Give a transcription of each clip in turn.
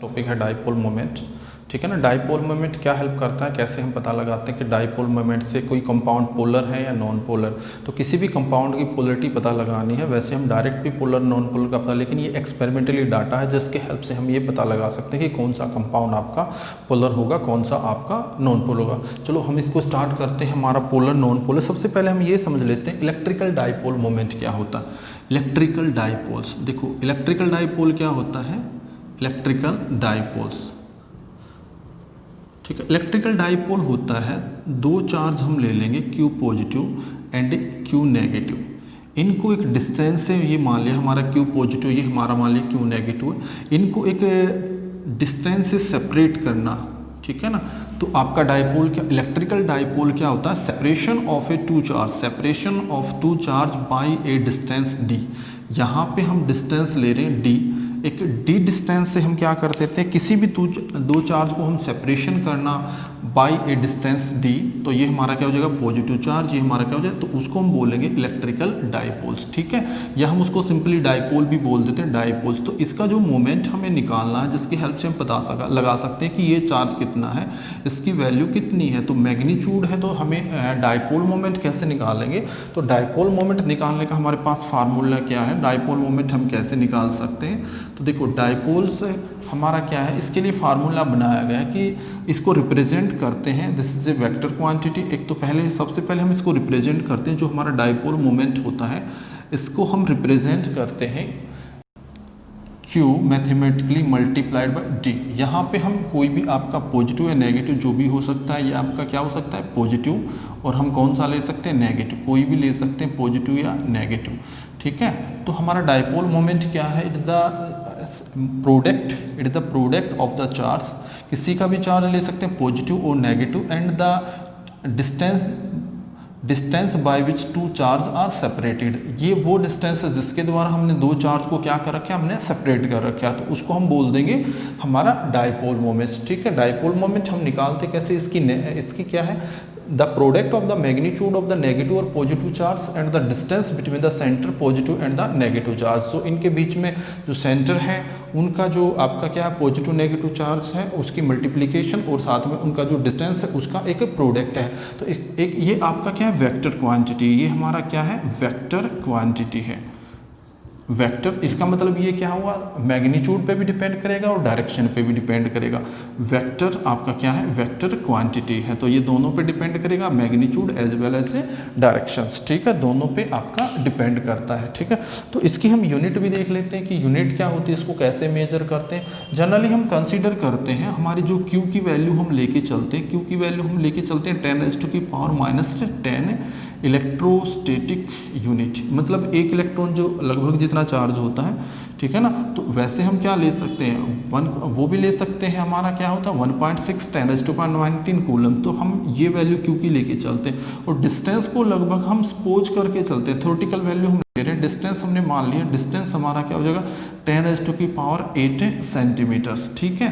Topic है dipole moment. ठीक है ना। डाइपोल मोमेंट क्या हेल्प करता है, कैसे हम पता लगाते हैं कि डाइपोल मोमेंट से कोई कंपाउंड पोलर है या नॉन पोलर। तो किसी भी कंपाउंड की पोलरिटी पता लगानी है, वैसे हम डायरेक्ट भी पोलर नॉन पोलर का पता, लेकिन ये एक्सपेरिमेंटली डाटा है जिसके हेल्प से हम ये पता लगा सकते हैं कि कौन सा कंपाउंड आपका पोलर होगा, कौन सा आपका नॉन पोलर होगा। चलो हम इसको स्टार्ट करते हैं, हमारा पोलर नॉन पोलर। सबसे पहले हम ये समझ लेते हैं इलेक्ट्रिकल डाइपोल मोमेंट क्या होता है। इलेक्ट्रिकल डाइपोल्स, देखो इलेक्ट्रिकल डाइपोल क्या होता है, इलेक्ट्रिकल डाइपोल्स। ठीक है, इलेक्ट्रिकल डाइपोल होता है दो चार्ज हम ले लेंगे, Q positive and Q negative. इनको एक डिस्टेंस से, ये मान लिया हमारा Q पॉजिटिव, ये हमारा मान लिया Q नेगेटिव है, इनको एक डिस्टेंस से सेपरेट करना। ठीक है ना। तो आपका डाइपोल क्या, इलेक्ट्रिकल डाइपोल क्या होता है, separation of a two charge, separation of two charge by a distance d। यहाँ पे हम डिस्टेंस ले रहे हैं d, एक d डिस्टेंस से हम क्या कर देते हैं, किसी भी दो चार्ज को हम सेपरेशन करना बाय ए डिस्टेंस d। तो ये हमारा क्या हो जाएगा, पॉजिटिव चार्ज, ये हमारा क्या हो जाएगा, तो उसको हम बोलेंगे इलेक्ट्रिकल डाइपोल्स। ठीक है, या हम उसको सिंपली डाइपोल भी बोल देते हैं, डाइपोल्स। तो इसका जो मोमेंट हमें निकालना है, जिसकी हेल्प से हम लगा सकते हैं कि ये चार्ज कितना है, इसकी वैल्यू कितनी है। तो मैग्नीट्यूड है, तो हमें डाइपोल मोमेंट कैसे निकालेंगे। तो डाइपोल मोमेंट निकालने का हमारे पास फार्मूला क्या है, डाइपोल मोमेंट हम कैसे निकाल सकते हैं। तो देखो डाइपोल्स हमारा क्या है, इसके लिए फार्मूला बनाया गया है कि इसको रिप्रेजेंट करते हैं, this is a vector quantity. एक तो पहले सबसे पहले हम इसको रिप्रेजेंट करते हैं, जो हमारा डाइपोल मोमेंट होता है इसको हम रिप्रेजेंट करते हैं Q mathematically multiplied by D। यहाँ पे हम कोई भी आपका पॉजिटिव या नेगेटिव जो भी हो सकता है, ये आपका क्या हो सकता है, पॉजिटिव, और हम कौन सा ले सकते हैं, नेगेटिव, कोई भी ले सकते हैं, पॉजिटिव या नेगेटिव। ठीक है, तो हमारा डाइपोल मोमेंट क्या है, it is the product of the charge. किसी का भी चार्ज ले सकते हैं, पॉजिटिव और negative, and the distance by which two charge are separated. ये वो डिस्टेंस है जिसके द्वारा हमने दो चार्ज को क्या कर रखा है, हमने सेपरेट कर रखा है। तो उसको हम बोल देंगे हमारा डाइपोल मोमेंट। ठीक है, डाइपोल मोमेंट हम निकालते कैसे, इसकी क्या है, the product of the magnitude of the negative और positive charge and the distance between the centre positive and the negative charge. So इनके बीच में जो सेंटर है उनका जो आपका क्या है, पॉजिटिव नेगेटिव चार्ज है, उसकी मल्टीप्लिकेशन और साथ में उनका जो डिस्टेंस है उसका एक प्रोडक्ट है। तो ये आपका क्या है, वेक्टर क्वांटिटी। ये हमारा क्या है, वेक्टर क्वांटिटी है। वेक्टर, इसका मतलब ये क्या हुआ, मैग्नीट्यूड पे भी डिपेंड करेगा और डायरेक्शन पे भी डिपेंड करेगा। वेक्टर आपका क्या है, वेक्टर क्वांटिटी है, तो ये दोनों पे डिपेंड करेगा, magnitude as well as directions. ठीक है, दोनों पे आपका डिपेंड करता है। ठीक है, तो इसकी हम यूनिट भी देख लेते हैं कि यूनिट क्या होती है, इसको कैसे मेजर करते हैं। जनरली हम कंसीडर करते हैं हमारी जो Q की वैल्यू हम लेके चलते हैं, Q की वैल्यू हम लेके चलते हैं 10⁻⁻10 इलेक्ट्रोस्टैटिक यूनिट, मतलब एक इलेक्ट्रॉन जो लगभग जितना चार्ज होता है। ठीक है ना, तो वैसे हम क्या ले सकते हैं, वो भी ले सकते हैं, हमारा क्या होता है 1.6 10⁻19 कूलम। तो हम ये वैल्यू Q की लेके चलते हैं, और डिस्टेंस को लगभग हम सपोज करके चलते हैं, थ्योरेटिकल वैल्यू हम ले रहे हैं, डिस्टेंस हमने मान लिया, डिस्टेंस हमारा क्या हो जाएगा 10⁸ सेंटीमीटर्स। ठीक है,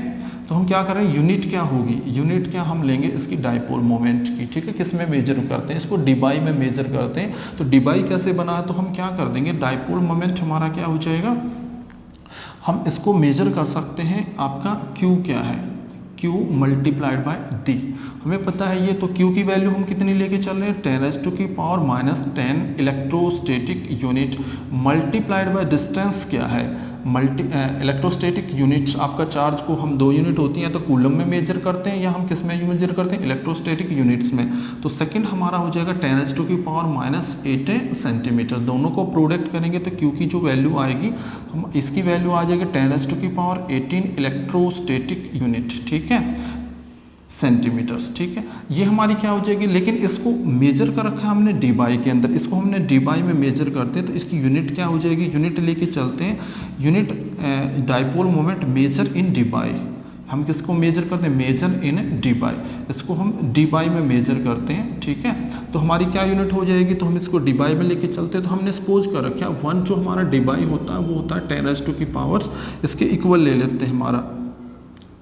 तो हम क्या कर रहे हैं, यूनिट क्या होगी, यूनिट क्या हम लेंगे इसकी डाइपोल मोमेंट की। ठीक है, किस में मेजर करते हैं, इसको डिबाई में मेजर करते हैं। तो डिबाई कैसे बना, तो हम क्या कर देंगे, डाइपोल मोमेंट हमारा क्या हो जाएगा, हम इसको मेजर कर सकते हैं, आपका Q क्या है, Q मल्टीप्लाइड बाय D। हमें पता है ये, तो Q की वैल्यू हम कितनी लेके चल रहे हैं 10⁻⁻10 electrostatic unit multiplied by distance क्या है, इलेक्ट्रोस्टैटिक यूनिट्स। आपका चार्ज को हम दो यूनिट होती हैं, तो कूलम में मेजर करते हैं या हम किस में मेजर करते हैं, इलेक्ट्रोस्टैटिक यूनिट्स में। तो सेकंड हमारा हो जाएगा 10⁻⁻8 सेंटीमीटर। दोनों को प्रोडक्ट करेंगे तो Q की जो वैल्यू आएगी, हम इसकी वैल्यू आ जाएगी 10⁻18 इलेक्ट्रोस्टैटिक यूनिट। ठीक है, सेंटीमीटर्स। ठीक है, ये हमारी क्या हो जाएगी, लेकिन इसको मेजर कर रखा है हमने डिबाई के अंदर, इसको हमने डिबाई में मेजर करते हैं, तो इसकी यूनिट क्या हो जाएगी, यूनिट लेके चलते हैं, unit dipole moment measure in Debye. हम किसको मेजर करते हैं, मेजर इन डिबाई, इसको हम डिबाई में मेजर करते हैं। ठीक है, तो हमारी क्या यूनिट हो जाएगी, तो हम इसको डिबाई में लेके चलते हैं। तो हमने सपोज कर रखा है 1 जो हमारा डिबाई होता है वो होता है 10⁻, इसके इक्वल ले लेते हैं हमारा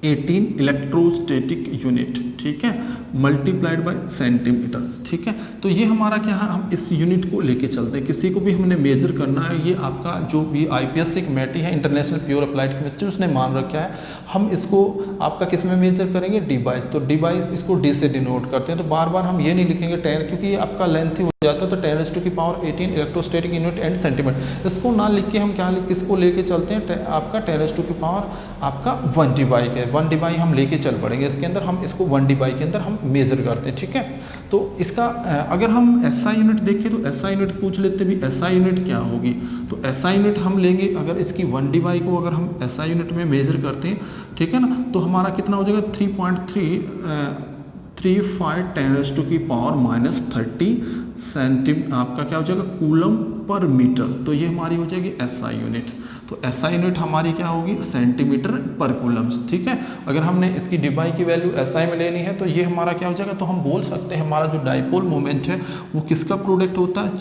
18 इलेक्ट्रोस्टैटिक यूनिट। ठीक है, मल्टीप्लाइड बाय सेंटीमीटर, ठीक है। तो ये हमारा क्या है, हम इस यूनिट को लेके चलते हैं। किसी को भी हमने मेजर करना है, ये आपका जो भी IPSC कमेटी है, इंटरनेशनल प्योर अप्लाइड केमिस्ट्री, उसने मान रखा है, हम इसको आपका किस में मेजर करेंगे, D/, तो D/, इसको D से डिनोट करते हैं। तो बार बार हम ये नहीं लिखेंगे 10, क्योंकि ये आपका लेंथी हो जाता है, तो 10⁻18 इलेक्ट्रोस्टैटिक यूनिट एंड सेंटीमीटर, इसको ना लिख के हम क्या किसको लेके चलते हैं, आपका 10⁻⁴ आपका 1D/, है 1D/ हम लेके चल पड़ेंगे इसके अंदर, हम इसको 1D/ के अंदर हम मेजर करते हैं, ठीक है। तो इसका अगर हम SI यूनिट देखें तो SI यूनिट पूछ लेते भी, SI यूनिट क्या होगी, तो SI यूनिट हम लेंगे, अगर इसकी 1D/ को अगर हम SI यूनिट में मेजर करते हैं, ठीक है ना, तो हमारा कितना हो जाएगा 3.335 10⁻⁻30 आपका क्या हो जाएगा, कूलम पर मीटर। तो ये हमारी हो जाएगी SI यूनिट्स। तो SI यूनिट हमारी क्या होगी, सेंटीमीटर पर कूलम्स, ठीक है। अगर हमने इसकी D/, की वैल्यू SI में लेनी है, तो ये हमारा क्या हो जाएगा, तो हम बोल सकते हैं हमारा जो डाइपोल मोमेंट है वो किसका प्रोडक्ट होता है,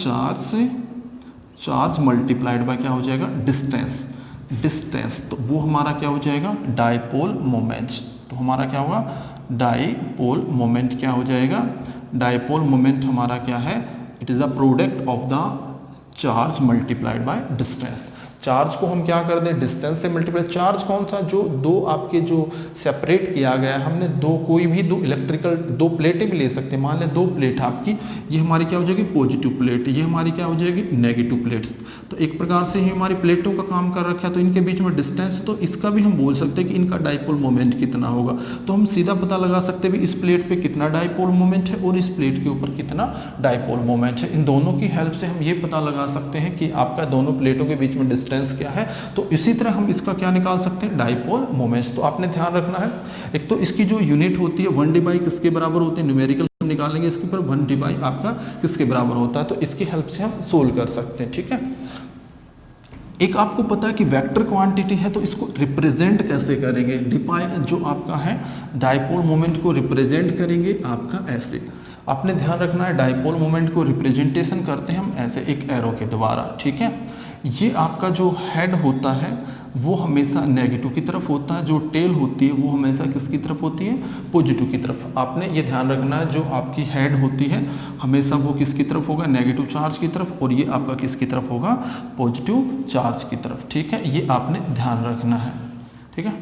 चार्ज मल्टीप्लाइड बाय क्या हो जाएगा, डिस्टेंस। तो वो हमारा क्या हो जाएगा, डाइपोल मोमेंट। तो हमारा क्या होगा, डाइपोल मोमेंट क्या हो जाएगा, डाइपोल मोमेंट हमारा क्या है, it is the product of the charge multiplied by distance. Charge को हम क्या कर दें, डिस्टेंस से मल्टीप्लाई। चार्ज कौन सा, जो दो आपके जो सेपरेट किया गया है, हमने कोई भी दो इलेक्ट्रिकल दो प्लेटें भी ले सकते हैं। मान लें 2 प्लेट आपकी, ये हमारी क्या हो जाएगी, पॉजिटिव प्लेट, ये हमारी क्या हो जाएगी, नेगेटिव प्लेट्स। तो एक प्रकार से ही हमारी प्लेटों का काम कर रखा है, तो इनके बीच में डिस्टेंस, तो इसका भी हम बोल सकते हैं कि इनका डाइपोल मोमेंट कितना होगा। तो हम सीधा पता लगा सकते हैं इस प्लेट पे कितना डाइपोल मोमेंट है और इस प्लेट के ऊपर कितना डाइपोल मोमेंट है। इन दोनों की हेल्प से हम ये पता लगा सकते हैं कि आपका दोनों प्लेटों के बीच में डिस्टेंस क्या है। तो इसी तरह हम इसका क्या निकाल सकते हैं, डाइपोल मोमेंट्स। तो आपने ध्यान रखना है, एक तो इसकी जो यूनिट होती है 1D/, किसके बराबर होते हैं, न्यूमेरिकल हम निकालेंगे इसके ऊपर 1D/, आपका किसके बराबर होता है। तो इसकी हेल्प से हम सोल्व कर सकते हैं, ठीक है। एक आपको पता है कि वेक्टर क्वांटिटी है, तो इसको रिप्रेजेंट कैसे करेंगे, जो आपका है डाइपोल मोमेंट को रिप्रेजेंट करेंगे आपका ऐसे। आपने ध्यान रखना है, डाइपोल मोमेंट को रिप्रेजेंटेशन करते हैं हम ऐसे एक एरो के द्वारा, ठीक है। ये आपका जो हेड होता है वो हमेशा नेगेटिव की तरफ होता है, जो टेल होती है वो हमेशा किसकी तरफ होती है, पॉजिटिव की तरफ। आपने ये ध्यान रखना है, जो आपकी हेड होती है हमेशा वो किसकी तरफ होगा, नेगेटिव चार्ज की तरफ, और ये आपका किसकी तरफ होगा, पॉजिटिव चार्ज की तरफ, ठीक है। ये आपने ध्यान रखना है, ठीक है।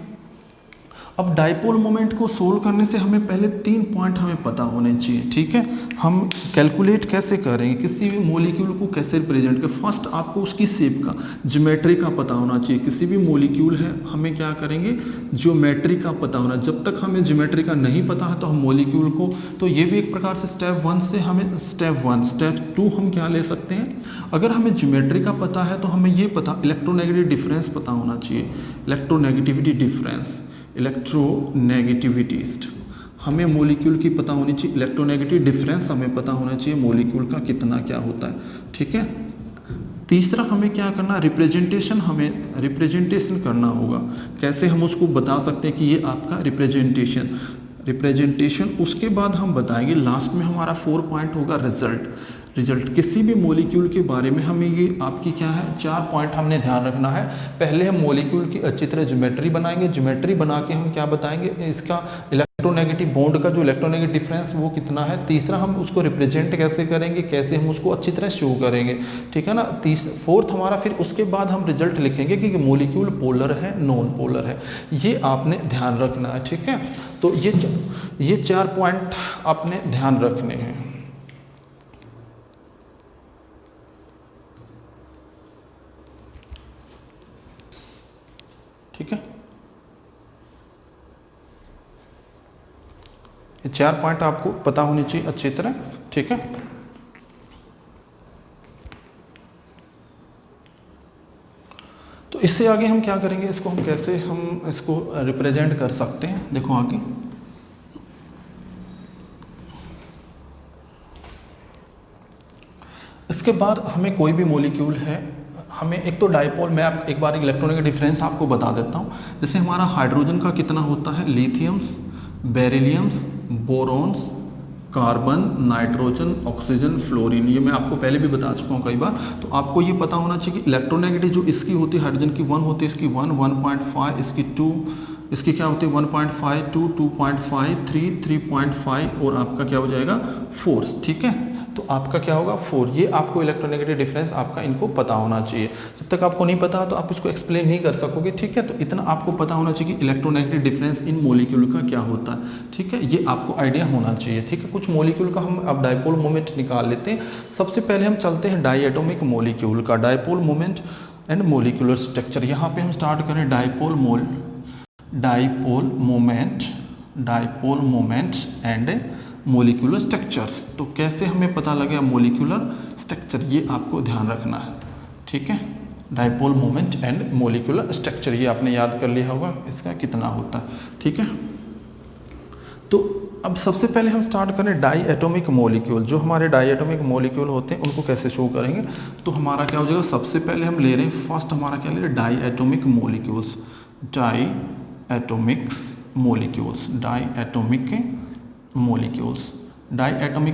अब डाइपोल मोमेंट को सोल्व करने से हमें पहले 3 पॉइंट हमें पता होने चाहिए, ठीक है। हम कैलकुलेट कैसे करेंगे, किसी भी मॉलिक्यूल को कैसे रिप्रेजेंट करें। फर्स्ट आपको उसकी शेप का, ज्योमेट्री का पता होना चाहिए। किसी भी मॉलिक्यूल है हमें क्या करेंगे, ज्योमेट्री का पता होना। जब तक हमें ज्योमेट्री का नहीं पता है तो हम मॉलिक्यूल को, तो ये भी एक प्रकार से स्टेप 1 से हमें स्टेप 1 स्टेप 2 हम क्या ले सकते हैं। अगर हमें ज्योमेट्री का पता है तो हमें ये पता, इलेक्ट्रोनेगेटिव डिफरेंस पता होना चाहिए, इलेक्ट्रोनेगेटिविटी हमें मॉलिक्यूल की पता होनी चाहिए, इलेक्ट्रोनेगेटिव डिफरेंस हमें पता होना चाहिए मॉलिक्यूल का कितना क्या होता है, ठीक है। तीसरा हमें क्या करना, रिप्रेजेंटेशन, हमें रिप्रेजेंटेशन करना होगा। कैसे हम उसको बता सकते हैं कि ये आपका रिप्रेजेंटेशन। उसके बाद हम बताएंगे लास्ट में हमारा 4 पॉइंट होगा रिजल्ट। किसी भी मॉलिक्यूल के बारे में हमें ये आपकी क्या है, 4 पॉइंट हमने ध्यान रखना है। पहले हम मॉलिक्यूल की अच्छी तरह ज्योमेट्री बनाएंगे, ज्योमेट्री बना के हम क्या बताएंगे, इसका इलेक्ट्रोनेगेटिव बॉन्ड का जो इलेक्ट्रोनेगेटिव डिफरेंस वो कितना है। तीसरा हम उसको रिप्रेजेंट कैसे करेंगे, कैसे हम उसको अच्छी तरह शो करेंगे, ठीक है ना। फोर्थ हमारा, फिर उसके बाद हम रिजल्ट लिखेंगे कि मॉलिक्यूल पोलर है नॉन पोलर है, ये आपने ध्यान रखना है, ठीक है। तो ये 4 पॉइंट आपने ध्यान रखने हैं। ठीक है, ये 4 पॉइंट आपको पता होनी चाहिए अच्छी तरह, ठीक है। तो इससे आगे हम क्या करेंगे, इसको हम कैसे हम इसको रिप्रेजेंट कर सकते हैं, देखो आगे। इसके बाद हमें कोई भी मॉलिक्यूल है, हमें एक तो डाइपोल, मैं आप एक बार इलेक्ट्रोनेगेटिव डिफरेंस आपको बता देता हूँ। जैसे हमारा हाइड्रोजन का कितना होता है, lithiums, berylliums, borons, carbon, nitrogen, oxygen, fluorine, ये मैं आपको पहले भी बता चुका हूँ कई बार। तो आपको ये पता होना चाहिए कि इलेक्ट्रोनेगेटिव जो इसकी होती है, हाइड्रोजन की 1 होती है, इसकी 1, 1.5, इसकी 2, इसकी क्या होती है 1.5 2 2.5 3 3.5 और आपका क्या हो जाएगा फोर्स, ठीक है। तो आपका क्या होगा 4। ये आपको इलेक्ट्रोनेगेटिव डिफरेंस आपका इनको पता होना चाहिए। जब तक आपको नहीं पता तो आप इसको एक्सप्लेन नहीं कर सकोगे, ठीक है। तो इतना आपको पता होना चाहिए कि इलेक्ट्रोनेगेटिव डिफरेंस इन मॉलिक्यूल का क्या होता है, ठीक है। ये आपको आइडिया होना चाहिए, ठीक है। कुछ मॉलिक्यूल का हम अब डायपोल मोमेंट निकाल लेते हैं। सबसे पहले हम चलते हैं डाईएटॉमिक मॉलिक्यूल का dipole moment and molecular structure. यहाँ पे हम स्टार्ट करें dipole moment and molecular structures. तो कैसे हमें पता लगे मॉलिक्यूलर स्ट्रक्चर, ये आपको ध्यान रखना है, ठीक है। Dipole moment and molecular structure ये आपने याद कर लिया होगा इसका कितना होता है, ठीक है। तो अब सबसे पहले हम स्टार्ट करें डाई एटॉमिक मॉलिक्यूल। जो हमारे डाई एटॉमिक मॉलिक्यूल होते हैं उनको कैसे शो करेंगे, तो हमारा क्या हो जाएगा, सबसे पहले हम ले रहे हैं फर्स्ट हमारा क्या ले रहे हैं diatomic molecules, diatomic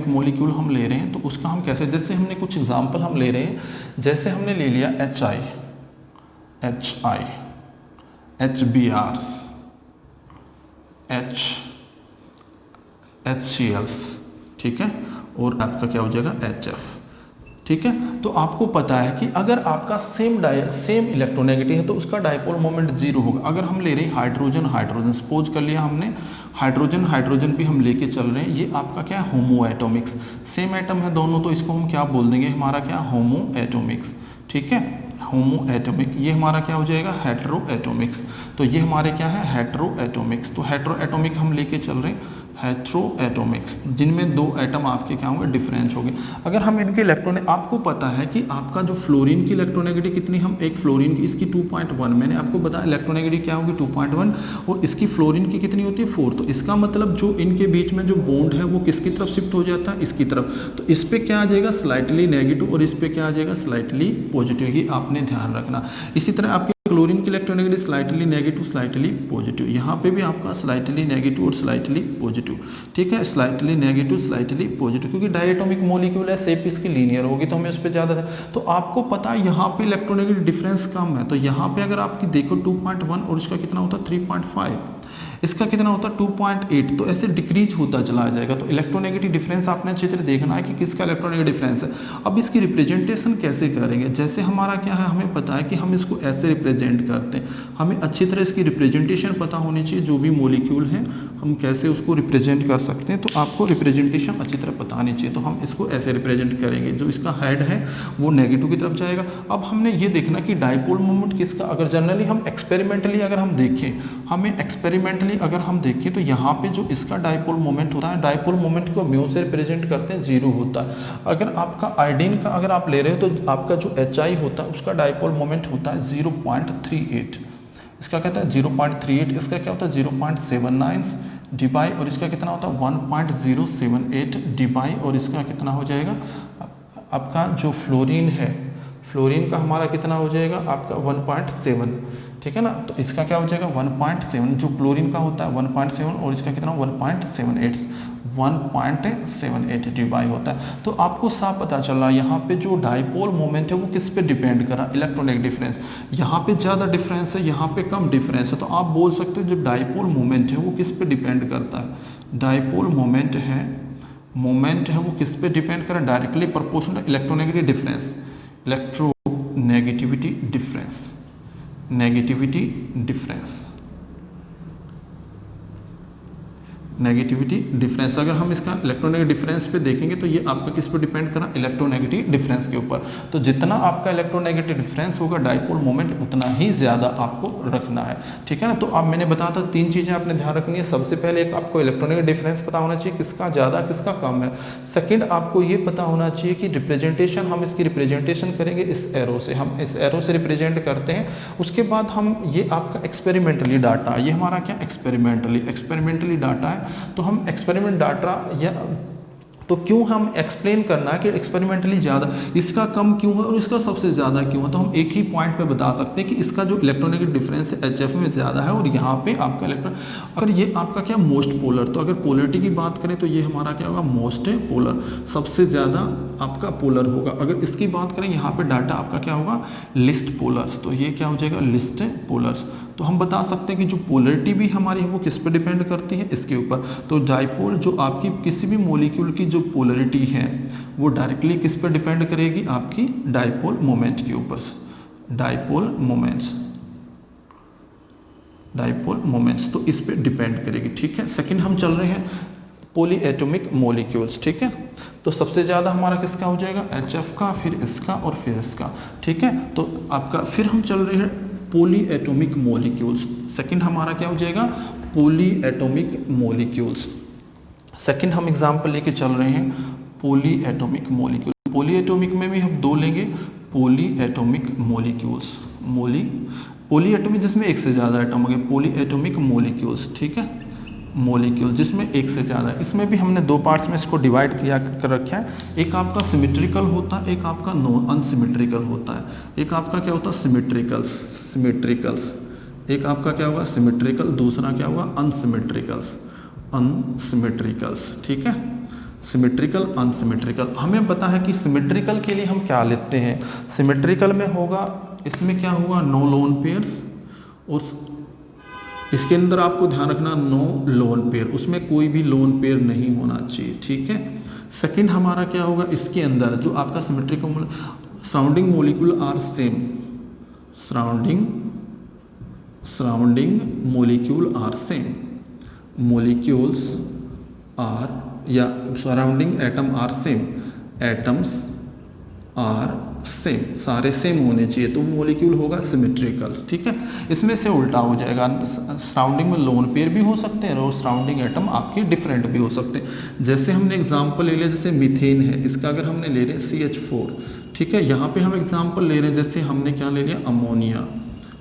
molecule हम ले रहे हैं। तो उसका हम कैसे, जैसे हमने कुछ एग्जांपल हम ले रहे हैं, जैसे हमने ले लिया HI, HBr, HCl, ठीक है, और आपका क्या हो जाएगा HF, ठीक है। तो आपको पता है कि अगर आपका सेम इलेक्ट्रोनेगेटिव है तो उसका डायपोल मोमेंट 0 होगा। अगर हम ले रहे हैं हाइड्रोजन सपोज कर लिया हमने हाइड्रोजन भी हम लेके चल रहे हैं, ये आपका क्या है होमो एटॉमिक्स, सेम एटम है दोनों, तो इसको हम क्या बोल देंगे, हमारा क्या होमो एटॉमिक्स, ठीक है। होमो एटॉमिक, ये हमारा क्या हो जाएगा हेटेरो एटॉमिक्स। तो ये हमारे क्या है हेटेरो एटॉमिक्स। तो हेटेरो एटॉमिक हम लेके चल रहे हैं हेटेरो एटॉमिक्स, जिनमें 2 एटम आपके क्या होंगे डिफरेंस होंगे। अगर हम इनके इलेक्ट्रॉन, आपको पता है कि आपका जो फ्लोरीन की इलेक्ट्रोनेगेटिव कितनी, हम एक फ्लोरीन की इसकी 2.1, मैंने आपको बताया इलेक्ट्रोनेगेटिव क्या होगी 2.1, और इसकी फ्लोरीन की कितनी होती है 4। तो इसका मतलब जो इनके बीच में जो बॉन्ड है वो किसकी तरफ शिफ्ट हो जाता है, इसकी तरफ। तो इस पे क्या आ जाएगा स्लाइटली नेगेटिव और इस पे क्या आ जाएगा स्लाइटली पॉजिटिव, ये आपने ध्यान रखना। इसी तरह आपके क्लोरीन की electronegative slightly negative slightly positive, यहाँ पे भी आपका स्लाइटली नेगेटिव और स्लाइटली पॉजिटिव, ठीक है, स्लाइटली नेगेटिव स्लाइटली पॉजिटिव, क्योंकि डायटोमिक मॉलिक्यूल है, शेप इसकी लीनियर होगी तो हमें उस पर ज़्यादा। तो आपको पता है यहाँ पे इलेक्ट्रोनेगेटिव डिफरेंस कम है, तो यहाँ पे अगर आपकी देखो 2.1 और इसका कितना होता है 3.5, इसका कितना होता है 2.8, तो ऐसे डिक्रीज होता चला जाएगा। तो इलेक्ट्रोनेगेटिव डिफरेंस आपने अच्छी तरह देखना है कि किसका इलेक्ट्रोनेगेटिव डिफरेंस है। अब इसकी रिप्रेजेंटेशन कैसे करेंगे, जैसे हमारा क्या है, हमें पता है कि हम इसको ऐसे रिप्रेजेंट करते हैं, हमें अच्छी तरह इसकी रिप्रेजेंटेशन पता होनी चाहिए, जो भी मॉलिक्यूल हैं हम कैसे उसको रिप्रेजेंट कर सकते हैं। तो आपको रिप्रेजेंटेशन अच्छी तरह पता होनी चाहिए। तो हम इसको ऐसे रिप्रेजेंट करेंगे, जो इसका हेड है वो नेगेटिव की तरफ जाएगा। अब हमने ये देखना कि डायपोल मोमेंट किसका, अगर जनरली हम एक्सपेरिमेंटली अगर हम देखें, हमें एक्सपेरिमेंटली अगर हम देखें तो यहाँ पे जो इसका डायपोल मोमेंट होता है, डायपोल मोमेंट को म्यू से रिप्रेजेंट करते हैं 0 होता है। अगर आपका आयोडीन का अगर आप ले रहे हो तो आपका जो HI होता है उसका डायपोल मोमेंट होता है 0.38, इसका कहता है 0.38, इसका क्या होता है 0.79 डिबाई, और इसका कितना होता है 1.078 डिबाई, और इसका कितना हो जाएगा आपका जो फ्लोरीन है, फ्लोरीन का हमारा कितना हो जाएगा आपका 1.7, ठीक है ना। तो इसका क्या हो जाएगा 1.7, जो क्लोरीन का होता है 1.7, और इसका कितना 1.78 डिबाई होता है। तो आपको साफ पता चल रहा है यहाँ पे जो डायपोल मोमेंट है वो किस पे डिपेंड कर रहा है, इलेक्ट्रोनेगेटिव डिफरेंस। यहाँ पे ज़्यादा डिफरेंस है, यहाँ पे कम डिफरेंस है। तो आप बोल सकते हो जो डायपोल मोमेंट है वो किस पे डिपेंड करता है, डायपोल मोमेंट है वो किस पे डिपेंड कर रहा है, directly proportional electronegative difference, electronegativity difference, negativity difference. अगर हम इसका इलेक्ट्रोनेगेटिव डिफरेंस पे देखेंगे तो ये आपका किस पे डिपेंड करा, इलेक्ट्रोनेगेटिव डिफरेंस के ऊपर। तो जितना आपका इलेक्ट्रोनेगेटिव डिफरेंस होगा डायपोल मोमेंट उतना ही ज़्यादा आपको रखना है, ठीक है ना। तो अब मैंने बताया था 3 चीज़ें आपने ध्यान रखनी है। सबसे पहले एक आपको इलेक्ट्रोनेगेटिव डिफरेंस पता होना चाहिए, किसका ज़्यादा किसका कम है। सेकेंड आपको ये पता होना चाहिए कि रिप्रेजेंटेशन, हम इसकी रिप्रेजेंटेशन करेंगे इस एरो से, हम इस एरो से रिप्रेजेंट करते हैं। उसके बाद हम ये आपका एक्सपेरिमेंटली डाटा, ये हमारा क्या एक्सपेरिमेंटली डाटा है। तो हम एक्सपेरिमेंट डाटा या तो क्यों हम एक्सप्लेन करना है कि एक्सपेरिमेंटली ज़्यादा, इसका कम क्यों है और इसका सबसे ज़्यादा क्यों है। तो हम एक ही पॉइंट पे बता सकते हैं कि इसका जो इलेक्ट्रोनेगेटिव डिफरेंस है HF में ज़्यादा है, और यहाँ पे आपका इलेक्ट्रॉन, अगर ये आपका क्या मोस्ट पोलर, तो अगर पोलरिटी की बात करें तो ये हमारा क्या होगा मोस्ट पोलर, सबसे ज़्यादा आपका पोलर होगा। अगर इसकी बात करें यहाँ पर डाटा आपका क्या होगा लिस्ट पोलर्स, तो ये क्या हो जाएगा लिस्ट पोलर्स। तो हम बता सकते हैं कि जो पोलरिटी भी हमारी है वो किस पे डिपेंड करती है, इसके ऊपर। तो डाइपोल जो आपकी किसी भी मॉलिक्यूल की जो पोलरिटी है वो डायरेक्टली किस पे डिपेंड करेगी, आपकी डाइपोल मोमेंट के ऊपर। डाइपोल मोमेंट्स तो इस पे डिपेंड करेगी, ठीक है। सेकंड हम चल रहे हैं पॉली एटॉमिक मॉलिक्यूल्स, ठीक है। तो सबसे ज़्यादा हमारा किसका हो जाएगा, HF का, फिर इसका और फिर इसका, ठीक है। तो आपका फिर हम चल रहे हैं पॉली एटॉमिक मॉलिक्यूल्स। सेकंड हमारा क्या हो जाएगा, पॉली एटॉमिक मॉलिक्यूल्स। सेकंड हम एग्जांपल लेके चल रहे हैं poly atomic molecule. Poly atomic में भी हम दो लेंगे, poly atomic molecules. Poly atomic जिसमें एक से ज़्यादा एटम हो गए, पॉली एटॉमिक मॉलिक्यूल्स, ठीक है। मॉलिक्यूल जिसमें एक से ज़्यादा, इसमें भी हमने दो पार्ट्स में इसको डिवाइड किया कर रखा है। एक आपका सिमेट्रिकल होता है, एक आपका नॉन अनसिमेट्रिकल होता है। एक आपका क्या होता है, सिमेट्रिकल्स। एक आपका क्या होगा, सिमेट्रिकल, दूसरा क्या होगा, अनसिमेट्रिकल्स, ठीक है। Symmetrical, unsymmetrical. हमें पता है कि सिमेट्रिकल के लिए हम क्या लेते हैं, सिमेट्रिकल में होगा, इसमें क्या होगा, नो लोन पेयर्स, और इसके अंदर आपको ध्यान रखना नो लोन पेयर, उसमें कोई भी लोन पेयर नहीं होना चाहिए, ठीक है। सेकंड हमारा क्या होगा, इसके अंदर जो आपका symmetrical surrounding molecule are same, surrounding molecule are same, molecules are या surrounding atom are same, atoms are same, सारे सेम होने चाहिए, तो मॉलिक्यूल होगा सिमेट्रिकल्स, ठीक है। इसमें से उल्टा हो जाएगा, सराउंडिंग में लोन पेयर भी हो सकते हैं और सराउंडिंग एटम आपके डिफरेंट भी हो सकते हैं। जैसे हमने एग्जांपल ले लिया, जैसे मीथेन है, इसका अगर हमने ले रहे हैं CH4, ठीक है। यहाँ पे हम एग्जांपल ले रहे हैं, जैसे हमने क्या ले लिया, अमोनिया,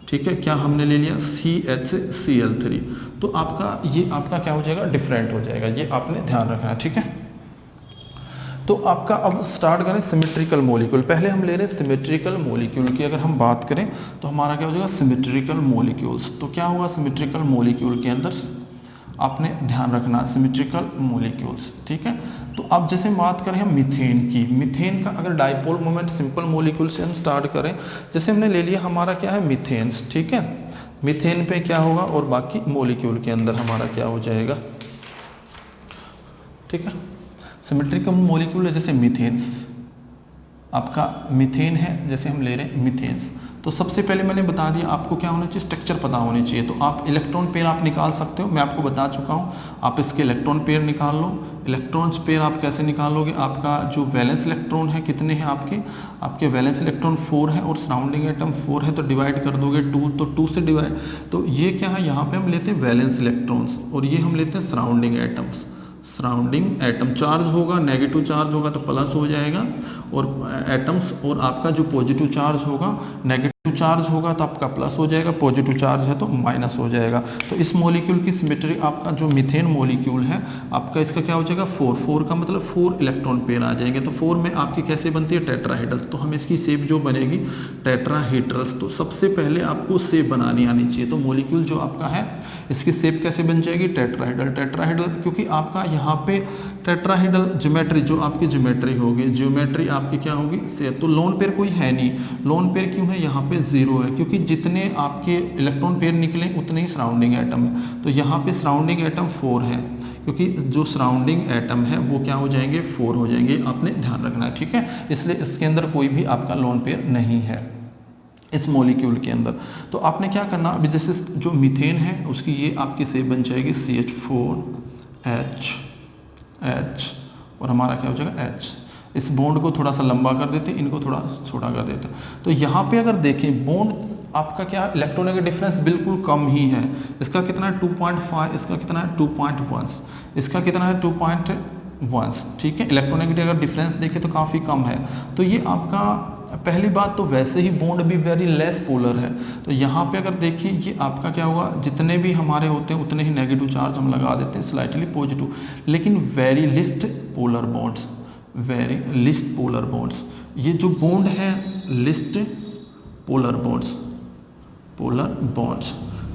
ठीक है। क्या हमने ले लिया, CHCl3, तो आपका ये आपका क्या हो जाएगा, डिफरेंट हो जाएगा, ये आपने ध्यान रखना है, ठीक है। तो आपका अब स्टार्ट करें सिमेट्रिकल मॉलिक्यूल। पहले हम ले रहे हैं सिमेट्रिकल मॉलिक्यूल की अगर हम बात करें तो हमारा क्या हो जाएगा, सिमेट्रिकल मॉलिक्यूल्स। तो क्या होगा सिमेट्रिकल मॉलिक्यूल के अंदर, आपने ध्यान रखना सिमेट्रिकल मॉलिक्यूल्स, ठीक है। तो अब जैसे बात करें हम मीथेन की, मीथेन का अगर डाइपोल मोमेंट सिंपल मॉलिक्यूल से हम स्टार्ट करें, जैसे हमने ले लिया हमारा क्या है, मीथेन्स, ठीक है। मीथेन पे क्या होगा और बाकी मॉलिक्यूल के अंदर हमारा क्या हो जाएगा, ठीक है। सिमेट्रिकल मॉलिक्यूल है जैसे मीथेन्स, आपका मीथेन है, जैसे हम ले रहे हैं मीथेन्स। तो सबसे पहले मैंने बता दिया आपको क्या होना चाहिए, स्ट्रक्चर पता होनी चाहिए। तो आप इलेक्ट्रॉन पेयर आप निकाल सकते हो, मैं आपको बता चुका हूँ। आप इसके इलेक्ट्रॉन पेयर निकाल लो। इलेक्ट्रॉन पेयर आप कैसे निकालोगे, आपका जो वैलेंस इलेक्ट्रॉन है कितने हैं आपके वैलेंस इलेक्ट्रॉन 4 है और सराउंडिंग एटम 4 है, तो डिवाइड कर दोगे 2, तो 2 से डिवाइड, तो ये क्या है, यहाँ पे हम लेते हैं वैलेंस इलेक्ट्रॉन्स और ये हम लेते हैं surrounding atoms. Surrounding atom charge होगा, नेगेटिव चार्ज होगा तो प्लस हो जाएगा, और एटम्स और आपका जो पॉजिटिव चार्ज होगा, नेगेटिव चार्ज होगा तो आपका प्लस हो जाएगा, पॉजिटिव चार्ज है तो माइनस हो जाएगा। तो इस मॉलिक्यूल की सिमेट्री, आपका जो मीथेन मॉलिक्यूल है आपका, इसका क्या हो जाएगा 4 का मतलब 4 इलेक्ट्रॉन पेयर आ जाएंगे। तो 4 में आपकी कैसे बनती है, टेट्राहेड्रल। तो हम इसकी शेप जो बनेगी टेट्राहेड्रल्स। तो सबसे पहले आपको शेप बनानी आनी चाहिए। तो मॉलिक्यूल जो आपका है इसकी शेप कैसे बन जाएगी, टेट्राहेड्रल, क्योंकि आपका यहाँ पे टेट्राहेड्रल ज्योमेट्री, जो आपकी ज्योमेट्री होगी, ज्योमेट्री आपकी क्या होगी, शेप। तो लोन पेयर कोई है नहीं, लोन पेयर क्यों है, यहाँ पे 0 है, क्योंकि जितने आपके इलेक्ट्रॉन पेयर निकले उतने ही सराउंडिंग एटम है। तो यहाँ पे सराउंडिंग एटम 4 है, क्योंकि जो सराउंडिंग एटम है वो क्या हो जाएंगे, 4 हो जाएंगे, आपने ध्यान रखना है, ठीक है। इसलिए इसके अंदर कोई भी आपका लोन पेयर नहीं है इस मॉलिक्यूल के अंदर। तो आपने क्या करना, अभी जैसे जो मीथेन है उसकी ये आपकी शेप बन जाएगी CH4H और हमारा क्या हो जाएगा H। इस बॉन्ड को थोड़ा सा लंबा कर देते हैं, इनको थोड़ा छोटा कर देते हैं। तो यहाँ पे अगर देखें बॉन्ड आपका क्या, इलेक्ट्रॉन का डिफरेंस बिल्कुल कम ही है। इसका कितना है 2.5, इसका कितना है 2.1, इसका कितना है 2.1, ठीक है। इलेक्ट्रॉन का अगर डिफरेंस देखें तो काफ़ी कम है। तो ये आपका पहली बात, तो वैसे ही बॉन्ड भी वेरी लेस पोलर है। तो यहाँ पे अगर देखें ये आपका क्या होगा, जितने भी हमारे होते हैं उतने ही नेगेटिव चार्ज हम लगा देते हैं, स्लाइटली पॉजिटिव। लेकिन very list polar bonds, very list polar bonds, ये जो बॉन्ड है लिस्ट पोलर बॉन्ड्स,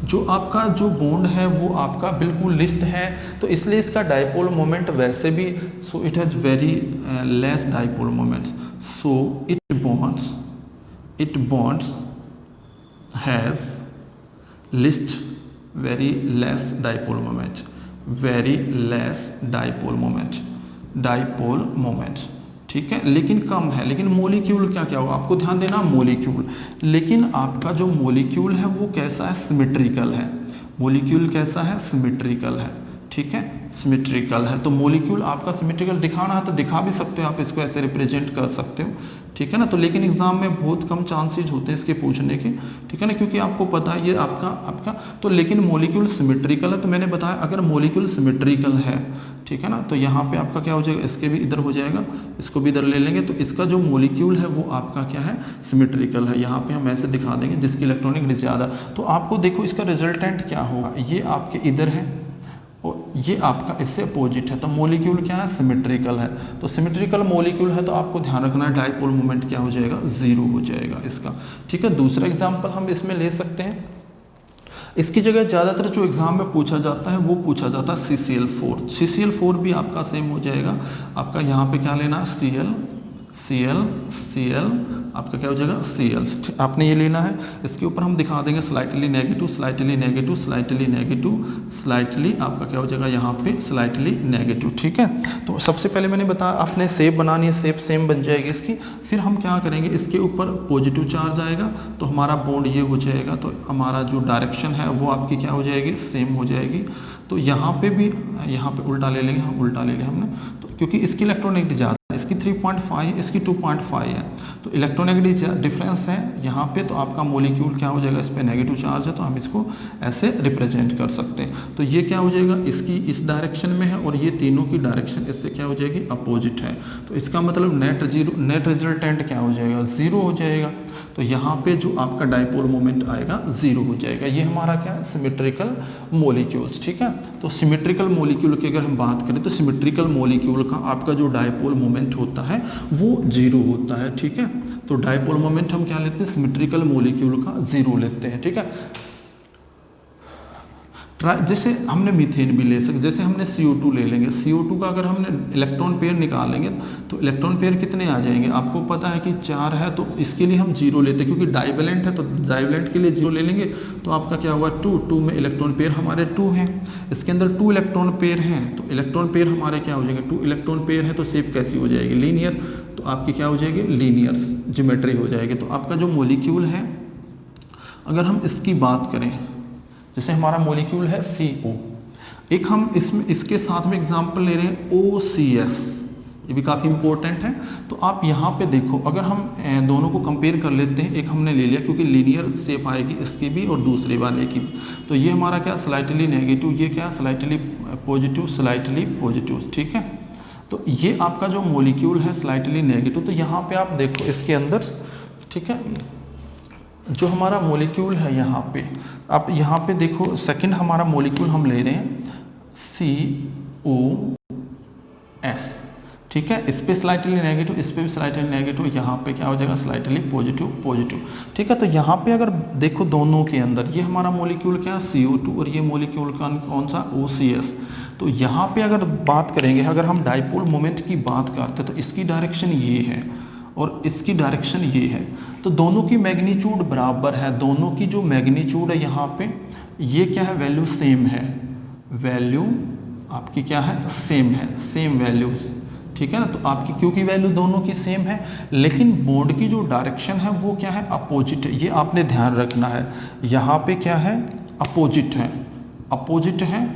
जो आपका जो बॉन्ड है वो आपका बिल्कुल लिस्ट है। तो इसलिए इसका डाइपोल मोमेंट वैसे भी, so it has very less dipole moments, so it bonds has list very less dipole moment, very less dipole moment, dipole moment, ठीक है, लेकिन कम है। लेकिन मोलिक्यूल क्या क्या होगा, आपको ध्यान देना मोलिक्यूल, लेकिन आपका जो मोलिक्यूल है वो कैसा है, सिमेट्रिकल है। मोलिक्यूल कैसा है, सिमेट्रिकल है, ठीक है, सिमेट्रिकल है। तो मोलिक्यूल आपका सिमेट्रिकल दिखाना है तो दिखा भी सकते हो आप, इसको ऐसे रिप्रेजेंट कर सकते हो, ठीक है ना। तो लेकिन एग्जाम में बहुत कम चांसेस होते हैं इसके पूछने के, ठीक है ना, क्योंकि आपको पता है ये आपका तो लेकिन मोलिक्यूल सिमेट्रिकल है। तो मैंने बताया अगर मोलिक्यूल सिमेट्रिकल है, ठीक है ना, तो यहाँ पे आपका क्या हो जाएगा, इसके भी इधर हो जाएगा, इसको भी इधर ले लेंगे, तो इसका जो मोलिक्यूल है वो आपका क्या है, सिमेट्रिकल है। यहाँ पे हम ऐसे दिखा देंगे जिसकी इलेक्ट्रॉनिक डिस्टेंस ज़्यादा। तो आपको देखो इसका रिजल्टेंट क्या होगा, ये आपके इधर है और ये आपका इससे अपोजिट है, तो मोलिक्यूल क्या है, सिमेट्रिकल है। तो सिमेट्रिकल मोलिक्यूल है तो आपको ध्यान रखना है डाइपोल मोमेंट क्या हो जाएगा, 0 हो जाएगा इसका, ठीक है। दूसरा एग्जांपल हम इसमें ले सकते हैं, इसकी जगह ज़्यादातर जो एग्जाम में पूछा जाता है वो पूछा जाता है CCl4। CCl4 भी आपका सेम हो जाएगा, आपका यहाँ पे क्या लेना है, Cl आपका क्या हो जाएगा, Cl, आपने ये लेना है। इसके ऊपर हम दिखा देंगे slightly negative, slightly negative, slightly negative, slightly आपका क्या हो जाएगा यहाँ पे स्लाइटली नेगेटिव, ठीक है। तो सबसे पहले मैंने बताया आपने शेप बनानी है, शेप सेम बन जाएगी इसकी। फिर हम क्या करेंगे, इसके ऊपर पॉजिटिव चार्ज आएगा तो हमारा बॉन्ड ये हो जाएगा, तो हमारा जो डायरेक्शन है वो आपकी क्या हो जाएगी, सेम हो जाएगी। तो यहाँ पे भी यहाँ पे उल्टा ले लेंगे, हम उल्टा ले लिया हमने, तो क्योंकि इसकी इलेक्ट्रोनेगेटिविटी ज़्यादा, इसकी 3.5 इसकी 2.5 है, तो इलेक्ट्रोनेगेटिविटी डिफरेंस है यहाँ पे। तो आपका मोलिक्यूल क्या हो जाएगा, इस पे नेगेटिव चार्ज है तो हम इसको ऐसे रिप्रेजेंट कर सकते हैं। तो ये क्या हो जाएगा, इसकी इस डायरेक्शन में है और ये तीनों की डायरेक्शन इससे क्या हो जाएगी, अपोजिट है। तो इसका मतलब नेट रिजल्टेंट क्या हो जाएगा, 0 हो जाएगा। तो यहाँ पे जो आपका डाइपोल मोमेंट आएगा 0 हो जाएगा। ये हमारा क्या है, सिमेट्रिकल मोलिक्यूल्स, ठीक है। तो सिमेट्रिकल मोलिक्यूल की अगर हम बात करें तो सिमेट्रिकल मोलिक्यूल का आपका जो डाइपोल मोमेंट होता है वो 0 होता है, ठीक है। तो डाइपोल मोमेंट हम क्या लेते हैं, सिमेट्रिकल मोलिक्यूल का 0 लेते हैं, ठीक है। जैसे हमने मीथेन भी ले सकते, जैसे हमने CO2 ले लेंगे, CO2 का अगर हमने इलेक्ट्रॉन पेयर निकालेंगे तो इलेक्ट्रॉन पेयर कितने आ जाएंगे, आपको पता है कि 4 है, तो इसके लिए हम 0 लेते हैं क्योंकि डाइवेलेंट है, तो डाइवेलेंट के लिए 0 ले लेंगे। तो आपका क्या हुआ, 2 में इलेक्ट्रॉन पेयर हमारे 2 हैं, इसके अंदर 2 इलेक्ट्रॉन पेयर हैं, तो इलेक्ट्रॉन पेयर हमारे क्या हो जाएंगे, 2 इलेक्ट्रॉन पेयर है, तो शेप कैसी हो जाएगी, लीनियर। तो आपकी क्या हो जाएगी, लीनियर ज्योमेट्री हो जाएगी। तो आपका जो मोलिक्यूल है, अगर हम इसकी बात करें, जैसे हमारा मोलिक्यूल है CO, एक हम इसके साथ में एग्जांपल ले रहे हैं OCS, ये भी काफ़ी इंपॉर्टेंट है। तो आप यहाँ पे देखो, अगर हम दोनों को कंपेयर कर लेते हैं, एक हमने ले लिया क्योंकि लीनियर शेप आएगी इसकी भी और दूसरे वाले की भी। तो ये हमारा क्या, स्लाइटली नेगेटिव, ये क्या, स्लाइटली पॉजिटिव, स्लाइटली पॉजिटिव, ठीक है। तो ये आपका जो मोलिक्यूल है स्लाइटली नेगेटिव, तो यहाँ पे आप देखो इसके अंदर, ठीक है, जो हमारा मोलिक्यूल है यहाँ पे, आप यहाँ पे देखो सेकंड हमारा मोलिक्यूल हम ले रहे हैं COS, ठीक है। इस पे स्लाइटली नेगेटिव, इस पे भी स्लाइटली नेगेटिव, यहाँ पे क्या हो जाएगा, स्लाइटली पॉजिटिव, ठीक है। तो यहाँ पे अगर देखो दोनों के अंदर, ये हमारा मोलिक्यूल क्या है CO2 और ये मोलिक्यूल का कौन सा, OCS। तो यहाँ पे अगर बात करेंगे, अगर हम डाइपोल मोमेंट की बात करते तो इसकी डायरेक्शन ये है और इसकी डायरेक्शन ये है, तो दोनों की मैग्नीट्यूड बराबर है, दोनों की जो मैग्नीट्यूड है यहाँ पे, ये क्या है, वैल्यू सेम है, वैल्यू आपकी क्या है, सेम है, सेम वैल्यूज, ठीक है ना। तो आपकी क्योंकि वैल्यू दोनों की सेम है, लेकिन बॉन्ड की जो डायरेक्शन है वो क्या है, अपोजिट है। ये आपने ध्यान रखना है, यहाँ पे क्या है, अपोजिट है, अपोजिट है,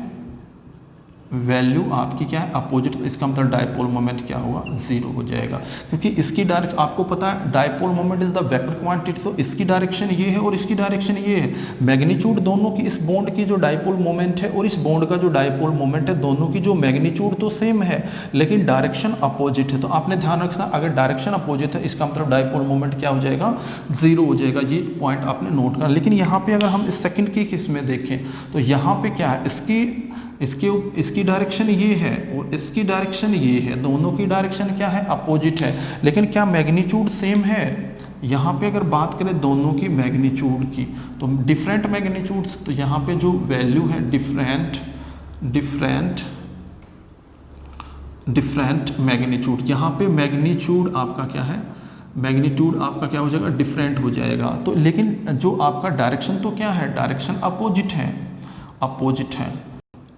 वैल्यू आपकी क्या है, अपोजिट। इसका मतलब डाइपोल मोमेंट क्या होगा, 0 हो जाएगा, क्योंकि इसकी डायरेक्शन आपको पता है, dipole moment is the vector quantity. तो इसकी डायरेक्शन ये है और इसकी डायरेक्शन ये है, मैग्नीट्यूड दोनों की, इस बॉन्ड की जो डाइपोल मोमेंट है और इस बॉन्ड का जो डाइपोल मोमेंट है, दोनों की जो मैग्नीट्यूड तो सेम है लेकिन डायरेक्शन अपोजिट है। तो आपने ध्यान रखना, अगर डायरेक्शन अपोजिट है इसका मतलब डाइपोल मोमेंट क्या हो जाएगा, 0 हो जाएगा। ये पॉइंट आपने नोट करना। लेकिन यहाँ पे अगर हम इस सेकंड की केस में देखें तो यहाँ पे क्या है, इसकी डायरेक्शन ये है और इसकी डायरेक्शन ये है, दोनों की डायरेक्शन क्या है, अपोजिट है, लेकिन क्या मैग्नीट्यूड सेम है। यहाँ पे अगर बात करें दोनों की मैग्नीट्यूड की, तो डिफरेंट मैग्नीट्यूड्स, तो यहाँ पे जो वैल्यू है डिफरेंट मैग्नीट्यूड, यहाँ पे मैग्नीट्यूड आपका क्या है, मैग्नीट्यूड आपका क्या हो जाएगा, डिफरेंट हो जाएगा। तो लेकिन जो आपका डायरेक्शन तो क्या है, डायरेक्शन अपोजिट है, अपोजिट है,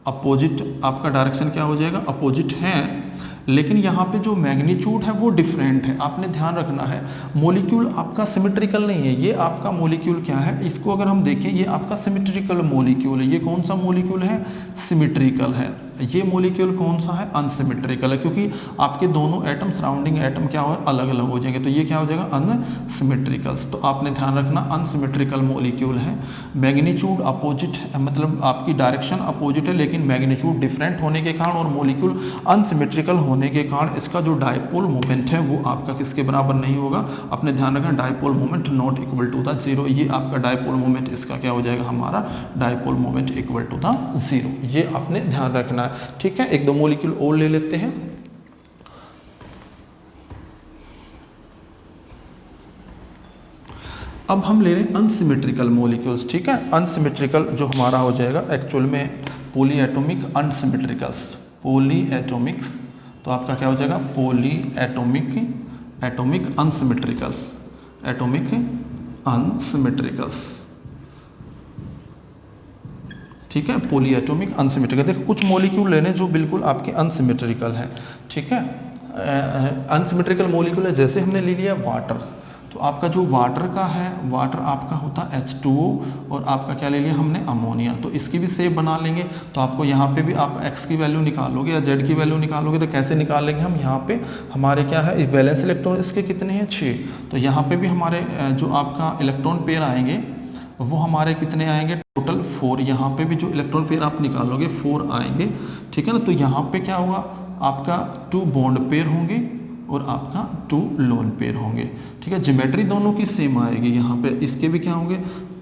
अपोजिट आपका डायरेक्शन क्या हो जाएगा, अपोजिट है। लेकिन यहाँ पे जो मैग्नीट्यूड है वो डिफरेंट है। आपने ध्यान रखना है, मॉलिक्यूल आपका सिमेट्रिकल नहीं है। ये आपका मॉलिक्यूल क्या है, इसको अगर हम देखें ये आपका सिमेट्रिकल मॉलिक्यूल है। ये कौन सा मॉलिक्यूल है, सिमेट्रिकल है। ये मॉलिक्यूल कौन सा है, अनसिमेट्रिकल है, क्योंकि आपके दोनों एटम सराउंडिंग एटम क्या हो, अलग अलग हो जाएंगे। तो ये क्या हो जाएगा, अनसिमेट्रिकल्स। तो आपने ध्यान रखना अनसिमेट्रिकल मॉलिक्यूल है। मैग्नीट्यूड अपोजिट है, मतलब आपकी डायरेक्शन अपोजिट है लेकिन मैग्नीट्यूड डिफरेंट होने के कारण और मॉलिक्यूल अनसिमेट्रिकल होने के कारण इसका जो डायपोल मोमेंट है वो आपका किसके बराबर नहीं होगा। अपने ध्यान रखना dipole moment not equal to the zero. ये आपका डायपोल मोमेंट इसका क्या हो जाएगा, हमारा dipole moment equal to the zero. ये आपने ध्यान रखना है, ठीक है। एक दो मॉलिक्यूल और ले लेते हैं। अब हम ले रहे हैं अनसिमेट्रिकल मॉलिक्यूल्स, ठीक है। अनसिमेट्रिकल जो हमारा हो जाएगा एक्चुअल में पॉलीएटॉमिक अनसिमेट्रिकल्स, पॉलीएटॉमिक्स। तो आपका क्या हो जाएगा, पॉलीएटॉमिक, एटॉमिक अनसिमेट्रिकल्स, एटॉमिक अनसिमेट्रिकल्स, ठीक है। Polyatomic unsymmetrical. देखो कुछ मॉलिक्यूल लेने जो बिल्कुल आपके अनसिमेट्रिकल है, ठीक है। अनसिमेट्रिकल मॉलिक्यूल है, जैसे हमने ले लिया वाटर। तो आपका जो वाटर का है, वाटर आपका होता है H2O और आपका क्या ले लिया हमने, अमोनिया। तो इसकी भी सेप बना लेंगे। तो आपको यहाँ पे भी आप x की वैल्यू निकालोगे या z की वैल्यू निकालोगे तो कैसे निकालेंगे हम, यहाँ पे हमारे क्या है वैलेंस इलेक्ट्रॉन इसके कितने हैं, 6। तो यहाँ पे भी हमारे जो आपका इलेक्ट्रॉन पेयर आएंगे वो हमारे कितने आएंगे, टोटल 4। यहाँ पे भी जो इलेक्ट्रॉन पेयर आप निकालोगे 4 आएंगे, ठीक है ना। तो यहाँ पे क्या होगा, आपका 2 बॉन्ड पेयर होंगे और आपका 2 लोन पेयर होंगे, ठीक है। ज्योमेट्री दोनों की सेम आएगी। यहाँ पे इसके भी क्या होंगे,